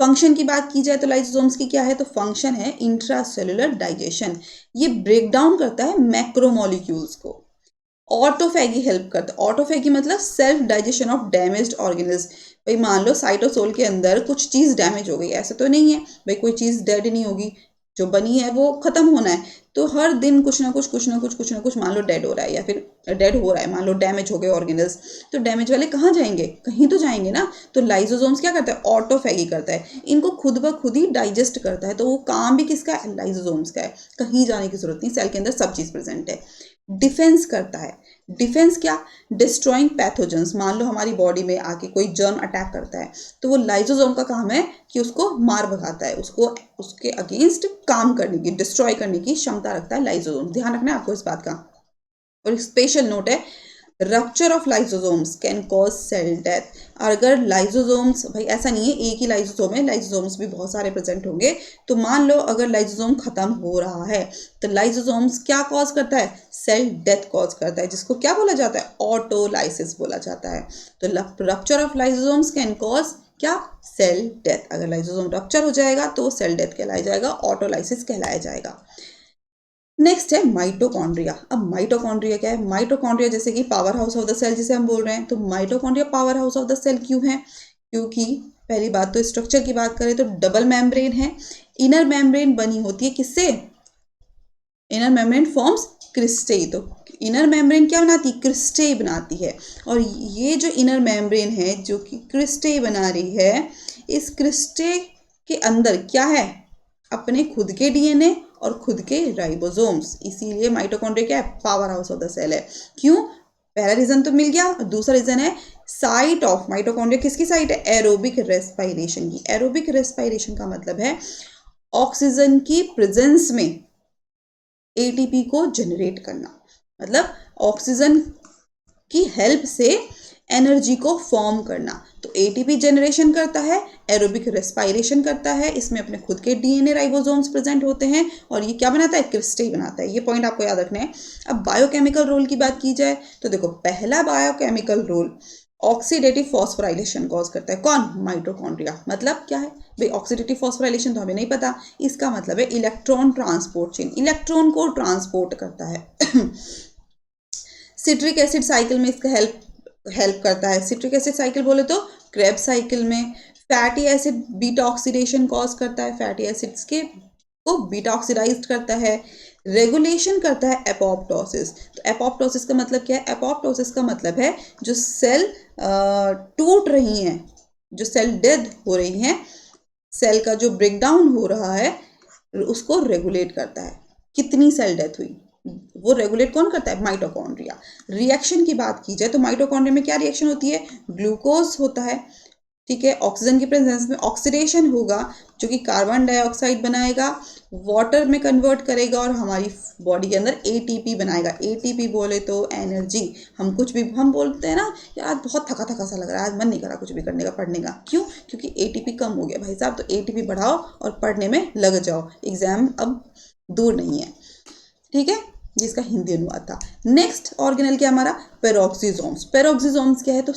फंक्शन की बात की जाए तो लाइसोसोम्स की क्या है? तो फंक्शन है इंट्रासेलुलर डाइजेशन, ये ब्रेक डाउन करता है मैक्रोमोलिक्यूल्स को। ऑटोफैगी हेल्प करता है, ऑटोफैगी मतलब self digestion of damaged organelles. भाई मान लो साइटोसोल के अंदर कुछ चीज़ डैमेज हो गई, ऐसा तो नहीं है भाई कोई चीज़ डेड नहीं होगी, जो बनी है वो खत्म होना है। तो हर दिन कुछ ना कुछ मान लो डेड हो रहा है या फिर डेड हो रहा है, मान लो डैमेज हो गए ऑर्गेनल्स, तो डैमेज वाले कहाँ जाएंगे? कहीं तो जाएंगे ना। तो लाइसोसोम्स क्या करता है? ऑटोफैगी करता है, इनको खुद ब खुद ही डाइजेस्ट करता है। तो वो काम भी किसका है? लाइसोसोम्स का है, कहीं जाने की जरूरत नहीं, सेल के अंदर सब चीज़ प्रेजेंट है। डिफेंस करता है, डिफेंस क्या? डिस्ट्रॉइंग पैथोजेंस, मान लो हमारी बॉडी में आके कोई जर्म अटैक करता है तो वो लाइसोसोम का काम है कि उसको मार भगाता है, उसको उसके अगेंस्ट काम करने की, डिस्ट्रॉय करने की क्षमता रखता है लाइसोसोम। ध्यान रखना है आपको इस बात का। और स्पेशल नोट है, rupture of lysosomes can cause cell death. अगर लाइसोसोम्स, भाई ऐसा नहीं है एक ही लाइसोसोम है, लाइसोसोम्स भी बहुत सारे प्रेजेंट होंगे, तो मान लो अगर लाइसोसोम खत्म हो रहा है तो लाइसोसोम्स क्या कॉज करता है, सेल डेथ कॉज करता है, जिसको क्या बोला जाता है, ऑटोलाइसिस बोला जाता है। तो rupture of lysosomes can cause क्या, सेल डेथ। अगर लाइसोसोम रप्चर हो जाएगा तो सेल डेथ कहलाया जाएगा, ऑटोलाइसिस कहलाया जाएगा। नेक्स्ट है माइटोकॉन्ड्रिया। अब माइटोकॉन्ड्रिया क्या है, माइटोकॉन्ड्रिया जैसे कि power house of the cell जिसे हम बोल रहे हैं, तो mitochondria power house of the cell क्यों है, क्योंकि पहली बात तो स्ट्रक्चर की बात करें तो डबल मेम्ब्रेन है, इनर मेम्ब्रेन बनी होती है किससे, इनर मेम्ब्रेन फॉर्म्स क्रिस्टे। तो इनर मेम्ब्रेन क्या बनाती है, क्रिस्टे बनाती है। और ये जो इनर मेम्ब्रेन है जो कि क्रिस्टे बना रही है, इस क्रिस्टे के अंदर क्या है, अपने खुद के डीएनए और खुद के राइबोसोम्स। इसीलिए माइटोकॉन्ड्रिया क्या है, power house of the cell है। क्यों, पहला रीजन तो मिल गया, और दूसरा रीजन है साइट ऑफ माइटोकॉन्ड्रिया किसकी साइट है, एरोबिक रेस्पिरेशन की। एरोबिक रेस्पिरेशन का मतलब है ऑक्सीजन की प्रेजेंस में एटीपी को जनरेट करना, मतलब ऑक्सीजन की हेल्प से एनर्जी को फॉर्म करना। तो एटीपी जनरेशन करता है, एरोबिक रेस्पिरेशन करता है, इसमें अपने खुद के डीएनए राइबोसोम्स प्रेजेंट होते हैं, और ये क्या बनाता है, क्रिस्टे बनाता है। ये पॉइंट आपको याद रखना है। अब बायोकेमिकल रोल की बात की जाए तो देखो, पहला biochemical role oxidative phosphorylation cause करता है, कौन, माइटोकॉन्ड्रिया। मतलब क्या है भाई, ऑक्सीडेटिव फॉस्फोराइलेशन तो हमें नहीं पता, इसका मतलब है इलेक्ट्रॉन ट्रांसपोर्ट चेन, इलेक्ट्रॉन को ट्रांसपोर्ट करता है। सिट्रिक एसिड साइकिल में इसका हेल्प करता है। सिट्रिक एसिड साइकिल बोले तो क्रेब्स साइकिल में। Fatty acid beta oxidation cause करता है, फैटी एसिड्स के को बीटा ऑक्सीडाइज करता है। रेगुलेशन करता है एपोप्टोसिस। तो एपोप्टोसिस का मतलब क्या है, एपोप्टोसिस का मतलब है जो सेल टूट रही हैं, जो सेल डेथ हो रही हैं, सेल का जो ब्रेकडाउन हो रहा है उसको रेगुलेट करता है। कितनी सेल डेथ हुई वो रेगुलेट कौन करता है, माइटोकॉन्ड्रिया। रिएक्शन की बात की जाए तो माइटोकॉन्ड्रिया में क्या रिएक्शन होती है, ग्लूकोज होता है, ठीक है, ऑक्सीजन की प्रेजेंस में ऑक्सीडेशन होगा जो कि कार्बन डाइऑक्साइड बनाएगा, वाटर में कन्वर्ट करेगा और हमारी बॉडी के अंदर एटीपी बनाएगा। एटीपी बोले तो एनर्जी। हम कुछ भी हम बोलते हैं ना, यार आज बहुत थका थका सा लग रहा है, आज मन नहीं करा कुछ भी करने का, पढ़ने का, क्यों, क्योंकि एटीपी कम हो गया भाई साहब। तो एटीपी बढ़ाओ और पढ़ने में लग जाओ, एग्जाम अब दूर नहीं है, ठीक है, जिसका हिंदी अनुवाद था। नेक्स्ट ऑर्गेनल क्या हमारा, पेरोक्सिसोम्स। पेरोक्सिसोम्स क्या है, तो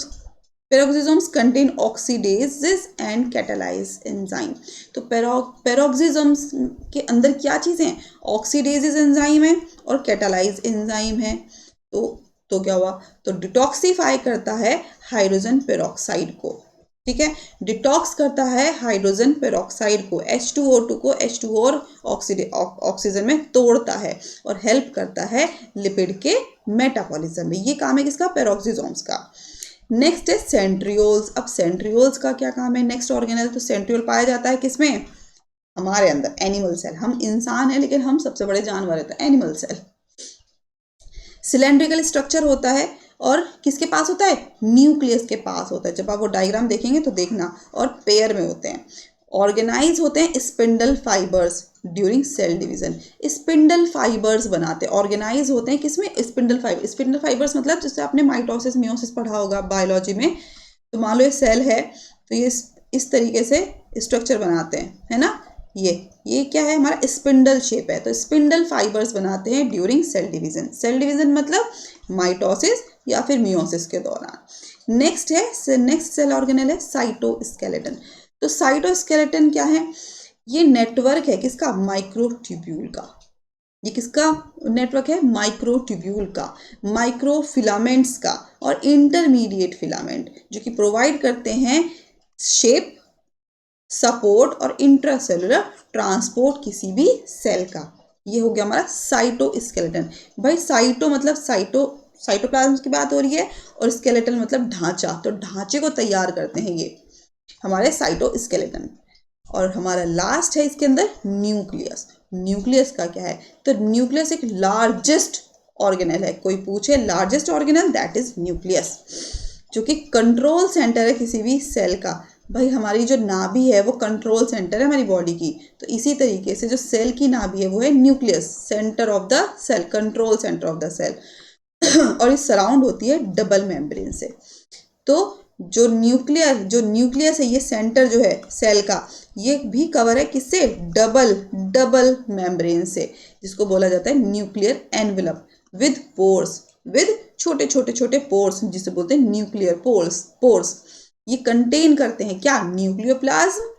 peroxisomes contain oxidases and catalase enzyme. तो पेरोक्सिसोम्स के अंदर क्या चीज़ें हैं, ऑक्सीडेजेस एंजाइम है और कैटालाइज एंजाइम है। तो क्या हुआ, तो डिटॉक्सिफाई करता है हाइड्रोजन पेरोक्साइड को, ठीक है, डिटॉक्स करता है हाइड्रोजन पेरोक्साइड को, H2O2 को H2O और ऑक्सीजन में तोड़ता है, और हेल्प करता है लिपिड के मेटाबॉलिज्म में। ये काम है किसका, पेरोक्सिसोम्स का। नेक्स्ट है सेंट्रियोल्स। अब सेंट्रियोल्स का क्या काम है, नेक्स्ट ऑर्गेनल, तो सेंट्रियोल पाया जाता है किसमें, हमारे अंदर, एनिमल सेल। हम इंसान है लेकिन हम सबसे बड़े जानवर है, तो एनिमल सेल। सिलेंड्रिकल स्ट्रक्चर होता है और किसके पास होता है, न्यूक्लियस के पास होता है। जब आप वो डायग्राम देखेंगे तो देखना, और पेयर में होते हैं। ऑर्गेनाइज होते हैं spindle fibres during cell division. Spindle fibres बनाते हैं, ऑर्गेनाइज होते हैं किसमें, स्पिंडल फाइबर। स्पिंडल फाइबर्स मतलब जैसे आपने माइटोसिस मियोसिस पढ़ा होगा बायोलॉजी में, तो मान लो ये सेल है तो ये इस तरीके से स्ट्रक्चर बनाते हैं, है ना। ये क्या है, हमारा स्पिंडल शेप है। तो स्पिंडल फाइबर्स बनाते हैं during cell division. Cell division मतलब माइटोसिस या फिर मियोसिस के दौरान। नेक्स्ट सेल ऑर्गेनल है साइटोस्केलेटन। तो साइटोस्केलेटन क्या है, ये नेटवर्क है किसका, माइक्रोट्यूब्यूल का। ये किसका नेटवर्क है, माइक्रोट्यूब्यूल का, माइक्रोफिलामेंट्स का और इंटरमीडिएट फिलामेंट, जो कि प्रोवाइड करते हैं शेप, सपोर्ट और इंट्रासेलुलर ट्रांसपोर्ट किसी भी सेल का। ये हो गया हमारा साइटोस्केलेटन। भाई साइटो मतलब साइटोप्लाज्म की बात हो रही है, और स्केलेटन मतलब ढांचा, तो ढांचे को तैयार करते हैं ये हमारे साइटोस्केलेटन। और हमारा लास्ट है इसके अंदर न्यूक्लियस। न्यूक्लियस का क्या है, तो न्यूक्लियस एक लार्जेस्ट ऑर्गेनल है। कोई पूछे largest organelle, that is nucleus, जो कि कंट्रोल सेंटर है किसी भी सेल का। भाई हमारी जो नाभि है वो कंट्रोल सेंटर है हमारी बॉडी की, तो इसी तरीके से जो सेल की नाभि है वो है nucleus, centre of the cell, control centre of the cell. और ये सराउंड होती है डबल मेम्ब्रेन से। तो जो न्यूक्लियस है, ये सेंटर जो है सेल का, ये भी कवर है किससे? डबल मेम्ब्रेन से, जिसको बोला जाता है nuclear envelope with pores, with छोटे छोटे छोटे पोर्स, जिसे बोलते हैं न्यूक्लियर पोर्स। ये कंटेन करते हैं क्या? न्यूक्लियोप्लाज्म,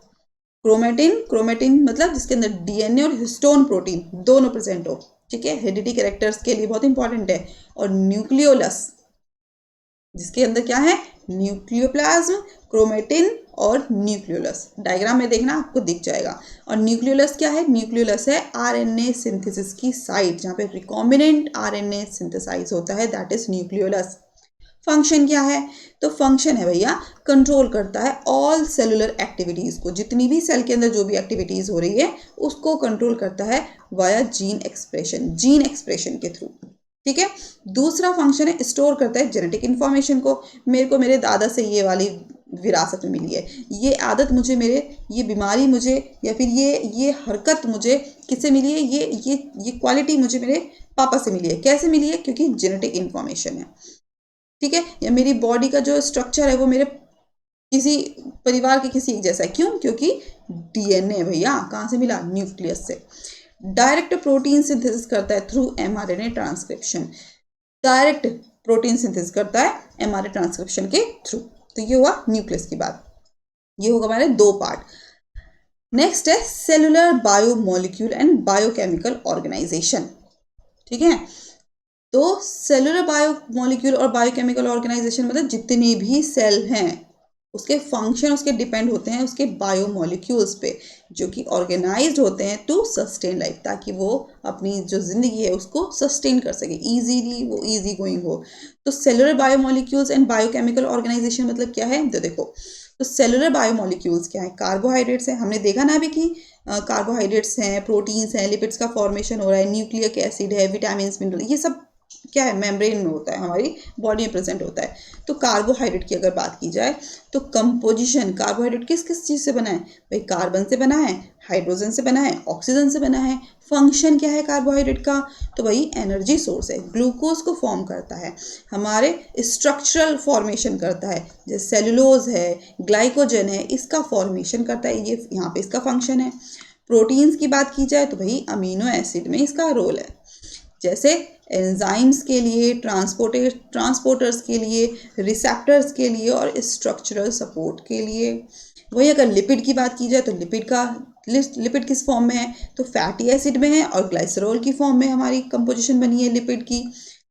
क्रोमेटिन मतलब जिसके अंदर डीएनए और हिस्टोन प्रोटीन दोनों प्रेजेंट हो, ठीक है, हेरिडिटी कैरेक्टर्स के लिए बहुत इंपॉर्टेंट है। और न्यूक्लियोलस, जिसके अंदर क्या है? न्यूक्लियोप्लाज्म, क्रोमेटिन और न्यूक्लियोलस। डायग्राम में देखना, आपको दिख जाएगा। और न्यूक्लियोलस क्या है? न्यूक्लियोलस है आरएनए सिंथेसिस की साइट, जहाँ पे रिकॉम्बिनेंट आरएनए सिंथेसाइज होता है, दैट इज न्यूक्लियोलस। फंक्शन क्या है? तो फंक्शन है भैया, कंट्रोल करता है ऑल सेलुलर एक्टिविटीज को, जितनी भी सेल के अंदर जो भी एक्टिविटीज हो रही है उसको कंट्रोल करता है वाया जीन एक्सप्रेशन के थ्रू, ठीक है। दूसरा फंक्शन है, स्टोर करता है जेनेटिक इंफॉर्मेशन को। मेरे को मेरे दादा से ये वाली विरासत में मिली है, ये आदत मुझे, ये बीमारी मुझे, या फिर ये हरकत मुझे किससे मिली है? ये क्वालिटी मुझे मेरे पापा से मिली है। कैसे मिली है? क्योंकि जेनेटिक इंफॉर्मेशन है, ठीक है। या मेरी बॉडी का जो स्ट्रक्चर है वो मेरे किसी परिवार के किसी एक जैसा है। क्यों? क्योंकि डीएनए भैया कहाँ से मिला? न्यूक्लियस से। डायरेक्ट प्रोटीन सिंथेसिस करता है through mRNA transcription, direct protein synthesis करता है एमआरएनए ट्रांसक्रिप्शन के थ्रू। तो ये हुआ न्यूक्लियस की बात। ये होगा हमारे दो पार्ट। नेक्स्ट है cellular biomolecule and biochemical organization, ठीक है। तो सेलुलर बायोमोलिक्यूल और बायोकेमिकल ऑर्गेनाइजेशन मतलब जितने भी सेल हैं उसके फंक्शन उसके डिपेंड होते हैं उसके बायोमोलिक्यूल्स पे, जो कि ऑर्गेनाइज्ड होते हैं टू सस्टेन लाइफ, ताकि वो अपनी जो जिंदगी है उसको सस्टेन कर सके, इजीली वो इजी गोइंग हो। तो cellular biomolecules and biochemical organization मतलब क्या है? तो देखो, तो सेलुलर बायोमोलिक्यूल्स क्या है? कार्बोहाइड्रेट्स हैं, हमने देखा ना अभी कि कार्बोहाइड्रेट्स हैं, प्रोटीन्स हैं, लिपिड्स का फॉर्मेशन हो रहा है, न्यूक्लिक एसिड है, विटामिन मिनरल, ये सब क्या है? मेम्ब्रेन में होता है, हमारी बॉडी में प्रेजेंट होता है। तो कार्बोहाइड्रेट की अगर बात की जाए तो कंपोजिशन, कार्बोहाइड्रेट किस किस चीज़ से बना है भाई? कार्बन से बना है, हाइड्रोजन से बना है, ऑक्सीजन से बना है। फंक्शन क्या है कार्बोहाइड्रेट का? तो भाई एनर्जी सोर्स है, ग्लूकोज को फॉर्म करता है, हमारे स्ट्रक्चरल फॉर्मेशन करता है, जैसे सेलुलोज है, ग्लाइकोजन है, इसका फॉर्मेशन करता है, ये यहाँ पे इसका फंक्शन है। प्रोटीन्स की बात की जाए तो भाई अमीनो एसिड में इसका रोल है, जैसे एंजाइम्स के लिए, ट्रांसपोर्टर्स के लिए, रिसेप्टर्स के लिए और स्ट्रक्चरल सपोर्ट के लिए। वही अगर लिपिड की बात की जाए तो लिपिड किस फॉर्म में है? तो फैटी एसिड में है और ग्लाइसरॉल की फॉर्म में हमारी कंपोजिशन बनी है लिपिड की,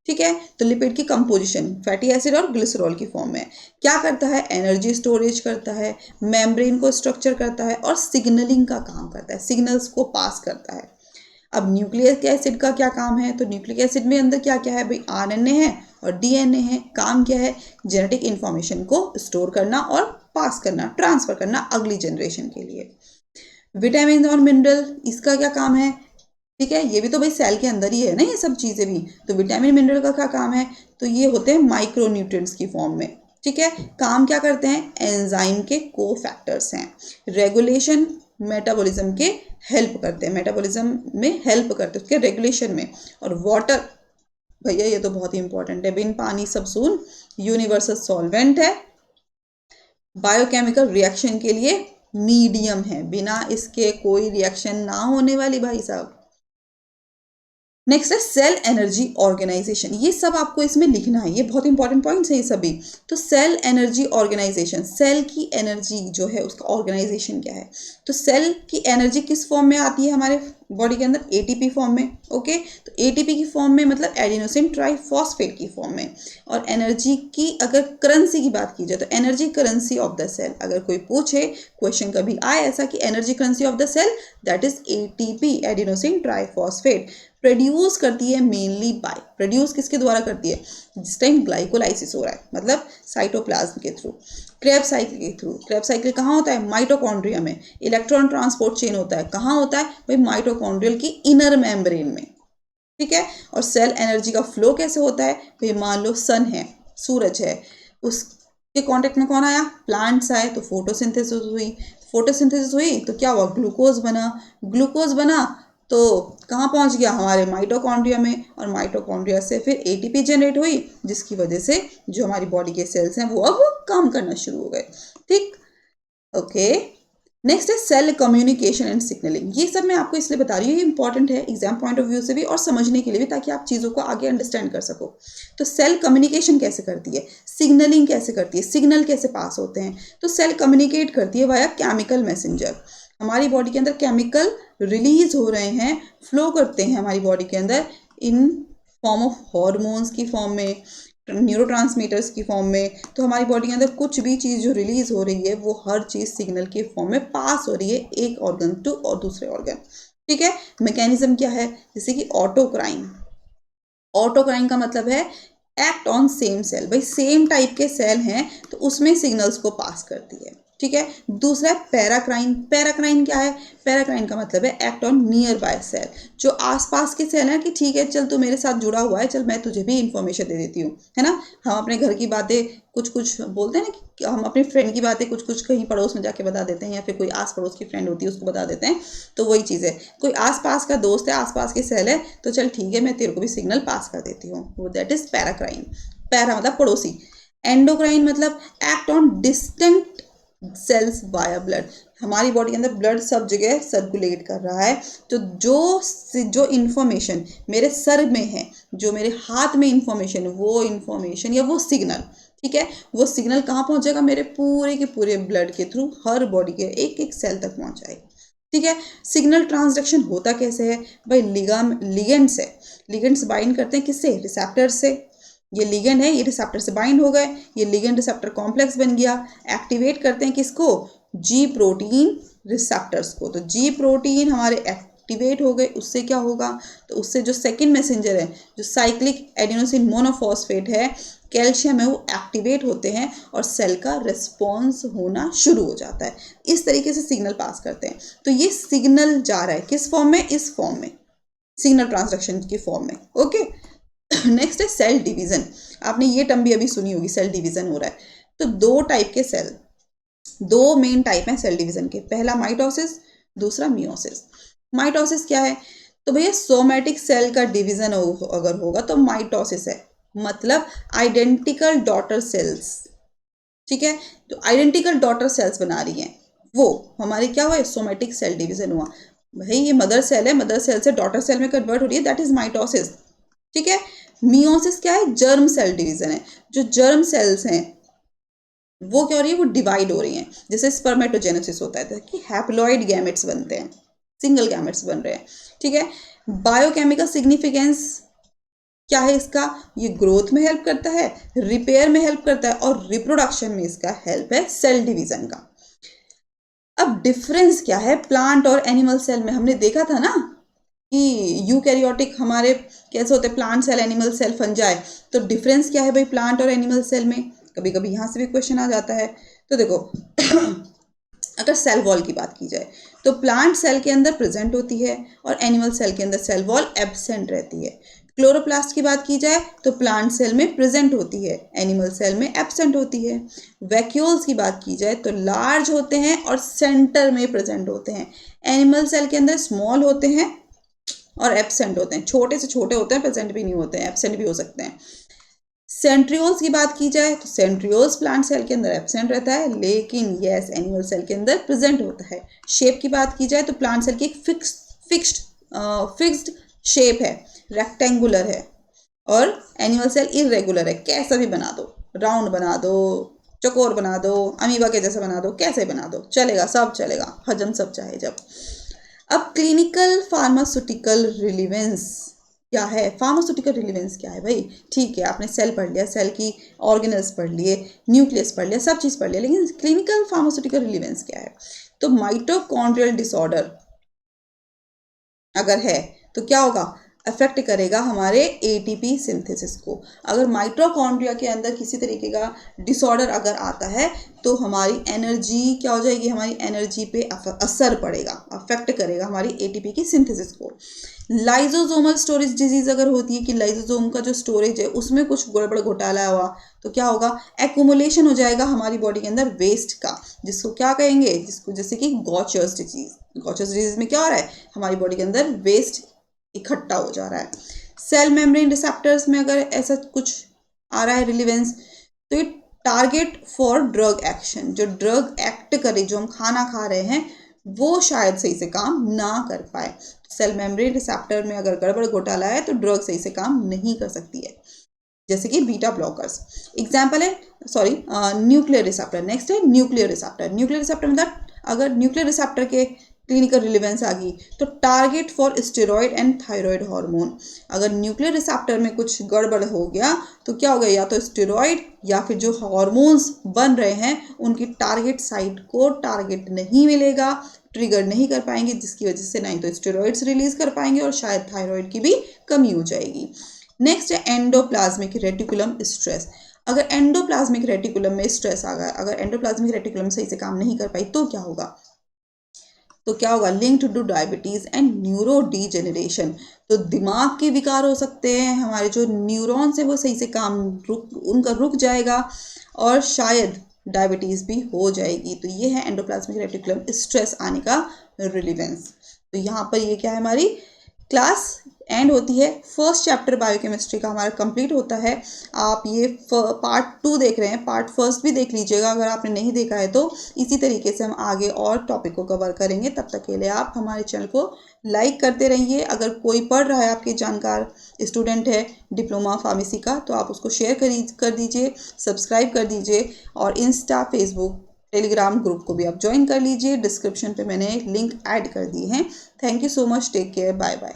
ठीक है। तो लिपिड की कंपोजिशन फैटी एसिड और ग्लिसरॉल की फॉर्म में क्या करता है? एनर्जी स्टोरेज करता है, मेम्ब्रेन को स्ट्रक्चर करता है और सिग्नलिंग का काम करता है, सिग्नल्स को पास करता है। अब न्यूक्लिक एसिड का क्या काम है? तो न्यूक्लिक एसिड में अंदर क्या क्या है भाई? आरएनए है और डीएनए है। काम क्या है? जेनेटिक इंफॉर्मेशन को स्टोर करना और पास करना, ट्रांसफर करना अगली जनरेशन के लिए। विटामिन और मिनरल, इसका क्या काम है? ठीक है, ये भी तो भाई सेल के अंदर ही है ना, ये सब चीज़ें भी। तो विटामिन मिनरल का क्या काम है? तो ये होते हैं माइक्रो न्यूट्रिएंट्स की फॉर्म में, ठीक है। काम क्या करते हैं? एंजाइम के को फैक्टर्स हैं, रेगुलेशन, मेटाबॉलिज्म के हेल्प करते हैं, मेटाबॉलिज्म में हेल्प करते हैं, उसके रेगुलेशन में। और वाटर भैया ये तो बहुत ही इंपॉर्टेंट है, बिन पानी सब सून, यूनिवर्सल सॉल्वेंट है, बायोकेमिकल रिएक्शन के लिए मीडियम है, बिना इसके कोई रिएक्शन ना होने वाली भाई साहब। नेक्स्ट है सेल एनर्जी ऑर्गेनाइजेशन, ये सब आपको इसमें लिखना है, ये बहुत इंपॉर्टेंट पॉइंट्स हैं ये सभी। तो सेल एनर्जी ऑर्गेनाइजेशन, सेल की एनर्जी जो है उसका ऑर्गेनाइजेशन क्या है? तो सेल की एनर्जी किस फॉर्म में आती है हमारे बॉडी के अंदर? एटीपी फॉर्म में, ओके। तो एटीपी की फॉर्म में मतलब एडिनोसिन ट्राइफॉस्फेट की फॉर्म में। और एनर्जी की अगर करेंसी की बात की जाए तो energy currency of the cell, अगर कोई पूछे क्वेश्चन कभी आए ऐसा कि energy currency of the cell, that is ATP, adenosine triphosphate. Produce करती है मेनली बाय, प्रोड्यूस किसके द्वारा करती है? जिस टाइम ग्लाइकोलाइसिस हो रहा है, मतलब साइटोप्लाज्म के थ्रू, क्रेब्स साइकिल के थ्रू। क्रेब्स साइकिल कहाँ होता है? माइटोकॉन्ड्रिया में। इलेक्ट्रॉन ट्रांसपोर्ट चेन होता है, कहाँ होता है भाई? माइटोकॉन्ड्रियल की इनर मेम्ब्रेन में, ठीक है। और सेल एनर्जी का फ्लो कैसे होता है भाई? मान लो सन है, सूरज है, उसके कांटेक्ट में कौन आया? प्लांट्स आए, तो फोटोसिंथेसिस हुई, फोटोसिंथेसिस हुई तो क्या हुआ? ग्लूकोज बना, ग्लूकोज बना तो कहाँ पहुँच गया, हमारे माइटोकॉन्ड्रिया में, और माइटोकॉन्ड्रिया से फिर एटीपी जनरेट हुई, जिसकी वजह से जो हमारी बॉडी के सेल्स हैं वो अब काम करना शुरू हो गए। ठीक, ओके। नेक्स्ट है सेल कम्युनिकेशन एंड सिग्नलिंग। ये सब मैं आपको इसलिए बता रही हूँ, ये इंपॉर्टेंट है एग्जाम पॉइंट ऑफ व्यू से भी और समझने के लिए भी, ताकि आप चीज़ों को आगे अंडरस्टैंड कर सको। तो सेल कम्युनिकेशन कैसे करती है, सिग्नलिंग कैसे करती है, सिग्नल कैसे पास होते हैं। तो सेल कम्युनिकेट करती है वाया केमिकल मैसेंजर। हमारी बॉडी के अंदर केमिकल रिलीज हो रहे हैं, फ्लो करते हैं हमारी बॉडी के अंदर इन फॉर्म ऑफ हॉर्मोन्स की फॉर्म में, न्यूरोट्रांसमीटर्स की फॉर्म में। तो हमारी बॉडी के अंदर कुछ भी चीज़ जो रिलीज हो रही है वो हर चीज़ सिग्नल के फॉर्म में पास हो रही है एक ऑर्गन टू और दूसरे ऑर्गन। ठीक है, मैकेनिज्म क्या है, जैसे कि ऑटोक्राइन। ऑटोक्राइन का मतलब है एक्ट ऑन सेम सेल, भाई सेम टाइप के सेल हैं तो उसमें सिग्नल्स को पास करती है। ठीक है, दूसरा है पैराक्राइन। पैराक्राइन क्या है, पैराक्राइन का मतलब है act on nearby cell, जो आसपास के सेल हैं कि ठीक है चल तू मेरे साथ जुड़ा हुआ है, चल मैं तुझे भी इंफॉर्मेशन दे देती हूँ, है ना। हम अपने घर की बातें कुछ कुछ बोलते हैं ना, कि हम अपने फ्रेंड की बातें कुछ कुछ कहीं पड़ोस में जाके बता देते हैं, या फिर कोई आस पड़ोस की फ्रेंड होती है उसको बता देते हैं। तो वही चीज़ है, कोई आसपास का दोस्त है, आसपास के सेल है, तो चल ठीक है मैं तेरे को भी सिग्नल पास कर देती हूँ, वो दैट इज पैराक्राइन। पैरा मतलब पड़ोसी। एंडोक्राइन मतलब act on distant cells via blood. हमारी बॉडी के अंदर ब्लड सब जगह सर्कुलेट कर रहा है, तो जो इन्फॉर्मेशन मेरे सर में है, जो मेरे हाथ में इन्फॉर्मेशन, वो इन्फॉर्मेशन या वो सिग्नल, ठीक है, वो सिग्नल कहाँ पहुंचेगा, मेरे पूरे के पूरे ब्लड के थ्रू हर बॉडी के एक एक सेल तक पहुंचाएगा। ठीक है, सिग्नल ट्रांसडक्शन होता कैसे है भाई, लिगेंड से। लिगेंड्स बाइंड करते हैं किससे, रिसेप्टर से। ये लिगेंड है, ये रिसेप्टर से बाइंड हो गए, ये लिगेंड रिसेप्टर कॉम्प्लेक्स बन गया। एक्टिवेट करते हैं किसको, जी प्रोटीन रिसेप्टर्स को। तो जी प्रोटीन हमारे एक्टिवेट हो गए, उससे क्या होगा, तो उससे जो सेकंड मैसेंजर है, जो साइक्लिक एडेनोसिन मोनोफॉस्फेट है, कैल्शियम है, वो एक्टिवेट होते हैं और सेल का रिस्पॉन्स होना शुरू हो जाता है। इस तरीके से सिग्नल पास करते हैं। तो ये सिग्नल जा रहा है किस फॉर्म में, इस फॉर्म में, सिग्नल ट्रांसडक्शन की फॉर्म में। ओके, नेक्स्ट है सेल डिवीजन। आपने ये टर्म भी अभी सुनी होगी, सेल डिवीजन हो रहा है। तो दो टाइप के सेल, दो मेन टाइप हैं सेल डिवीजन के, पहला माइटोसिस, दूसरा मियोसिस। माइटोसिस क्या है, तो भैया सोमैटिक सेल का डिवीजन अगर होगा तो माइटोसिस है, मतलब आइडेंटिकल डॉटर सेल्स। ठीक है, तो आइडेंटिकल डॉटर सेल्स बना रही हैं, वो हमारी क्या हुआ, सोमैटिक सेल डिवीजन हुआ। भाई ये मदर सेल है, मदर सेल से डॉटर सेल में कन्वर्ट हो रही है, दैट इज माइटोसिस। ठीक है, मियोसिस क्या है, जर्म सेल डिवीजन है। जो जर्म सेल्स हैं वो क्या हो रही है, वो डिवाइड हो रही हैं, जैसे स्पर्मेटोजेनेसिस होता है कि हैप्लॉइड गैमेट्स बनते हैं, सिंगल गैमेट्स बन रहे हैं। ठीक है, बायोकेमिकल सिग्निफिकेंस क्या है इसका, ये ग्रोथ में हेल्प करता है, रिपेयर में हेल्प करता है, और रिप्रोडक्शन में इसका हेल्प है सेल डिवीजन का। अब डिफरेंस क्या है प्लांट और एनिमल सेल में, हमने देखा था ना कि यूकैरियोटिक हमारे कैसे होते हैं, plant cell, animal cell, fungi. तो डिफरेंस क्या है भाई प्लांट और एनिमल सेल में, कभी कभी यहाँ से भी क्वेश्चन आ जाता है। तो देखो अगर सेल वॉल की बात की जाए तो प्लांट सेल के अंदर प्रेजेंट होती है और एनिमल सेल के अंदर सेल वॉल एब्सेंट रहती है। क्लोरोप्लास्ट की बात की जाए तो प्लांट सेल में प्रेजेंट होती है, एनिमल सेल में एब्सेंट होती है। वैक्यूल्स की बात की जाए तो लार्ज होते हैं और सेंटर में प्रेजेंट होते हैं, एनिमल सेल के अंदर स्मॉल होते हैं और एब्सेंट होते हैं, छोटे से छोटे होते हैं, प्रेजेंट भी नहीं होते हैं, एब्सेंट भी हो सकते हैं। सेंट्रियोल्स की बात की जाए तो सेंट्रियोल्स प्लांट सेल के अंदर एब्सेंट रहता है, लेकिन यस एनिमल सेल के अंदर प्रेजेंट होता है। शेप की बात की जाए तो प्लांट सेल की एक फिक्स्ड शेप है, रेक्टेंगुलर है, और एनिमल सेल इरेगुलर है, कैसा भी बना दो, राउंड बना दो, चकोर बना दो, अमीबा के जैसा बना दो, कैसे बना दो चलेगा, सब चलेगा, हजम सब चाहे जब। अब क्लिनिकल फार्मास्यूटिकल रिलीवेंस क्या है, फार्मास्यूटिकल रिलीवेंस क्या है भाई, ठीक है आपने सेल पढ़ लिया, सेल की ऑर्गेनल्स पढ़ लिए, न्यूक्लियस पढ़ लिया, सब चीज़ पढ़ लिया, लेकिन क्लिनिकल फार्मास्यूटिकल रिलीवेंस क्या है। तो माइटोकॉन्ड्रियल डिसऑर्डर अगर है तो क्या होगा, अफेक्ट करेगा हमारे एटीपी सिंथेसिस को। अगर माइटोकॉन्ड्रिया के अंदर किसी तरीके का डिसऑर्डर अगर आता है तो हमारी एनर्जी क्या हो जाएगी, हमारी एनर्जी पे असर पड़ेगा, अफेक्ट करेगा हमारी एटीपी की सिंथेसिस को। लाइजोसोमल स्टोरेज डिजीज अगर होती है कि लाइजोसोम का जो स्टोरेज है उसमें कुछ गड़बड़ घोटाला हुआ तो क्या होगा, एक्यूमुलेशन हो जाएगा हमारी बॉडी के अंदर वेस्ट का, जिसको क्या कहेंगे, जिसको जैसे कि गॉचर्स डिजीज। गॉचर्स डिजीज में क्या हो रहा है, हमारी बॉडी के अंदर वेस्ट इकट्ठा हो जा रहा है। सेल मेम्ब्रेन रिसेप्टर्स में अगर ऐसा कुछ आ रहा है रिलीवेंस, तो ये टारगेट फॉर ड्रग एक्शन, जो ड्रग एक्ट करे, जो हम खाना खा रहे हैं वो शायद सही से काम ना कर पाए। सेल मेम्ब्रेन रिसेप्टर में अगर गड़बड़ घोटाला है तो ड्रग सही से काम नहीं कर सकती है, जैसे कि बीटा ब्लॉकर्स। एग्जाम्पल है न्यूक्लियर रिसेप्टर। नेक्स्ट है न्यूक्लियर रिसेप्टर। न्यूक्लियर रिसेप्टर मतलब अगर न्यूक्लियर रिसेप्टर के क्लिनिकल रिलेवेंस आ गई तो target for steroid and thyroid hormone. अगर न्यूक्लियर रिसेप्टर में कुछ गड़बड़ हो गया तो क्या हो गया, या तो स्टेरॉयड या फिर जो हार्मोन्स बन रहे हैं उनकी टारगेट साइट को टारगेट नहीं मिलेगा, ट्रिगर नहीं कर पाएंगे, जिसकी वजह से नहीं तो स्टेरॉइड्स रिलीज कर पाएंगे और शायद थायराइड की भी कमी हो जाएगी। नेक्स्ट है एंडोप्लाज्मिक रेटिकुलम स्ट्रेस। अगर एंडोप्लाज्मिक रेटिकुलम में स्ट्रेस आ गया, अगर एंडोप्लाज्मिक रेटिकुलम सही से काम नहीं कर पाई तो क्या होगा, linked two diabetes and neuro degeneration. तो दिमाग के विकार हो सकते हैं, हमारे जो न्यूरॉन्स है वो सही से काम रुक जाएगा और शायद डायबिटीज भी हो जाएगी। तो ये है एंडोप्लाज्मिक रेटिकुलम स्ट्रेस आने का रिलेवेंस। तो यहाँ पर ये क्या है, हमारी क्लास एंड होती है। फर्स्ट चैप्टर बायोकेमिस्ट्री का हमारा कंप्लीट होता है। आप ये पार्ट 2 देख रहे हैं, पार्ट फर्स्ट भी देख लीजिएगा अगर आपने नहीं देखा है तो। इसी तरीके से हम आगे और टॉपिक को कवर करेंगे। तब तक के लिए आप हमारे चैनल को लाइक करते रहिए। अगर कोई पढ़ रहा है, आपके जानकार स्टूडेंट है डिप्लोमा फार्मेसी का, तो आप उसको शेयर कर दीजिए, सब्सक्राइब कर दीजिए और इंस्टा, फेसबुक, टेलीग्राम ग्रुप को भी आप ज्वाइन कर लीजिए। डिस्क्रिप्शन पे मैंने लिंक ऐड कर दी है। Thank you so much, take care, bye bye.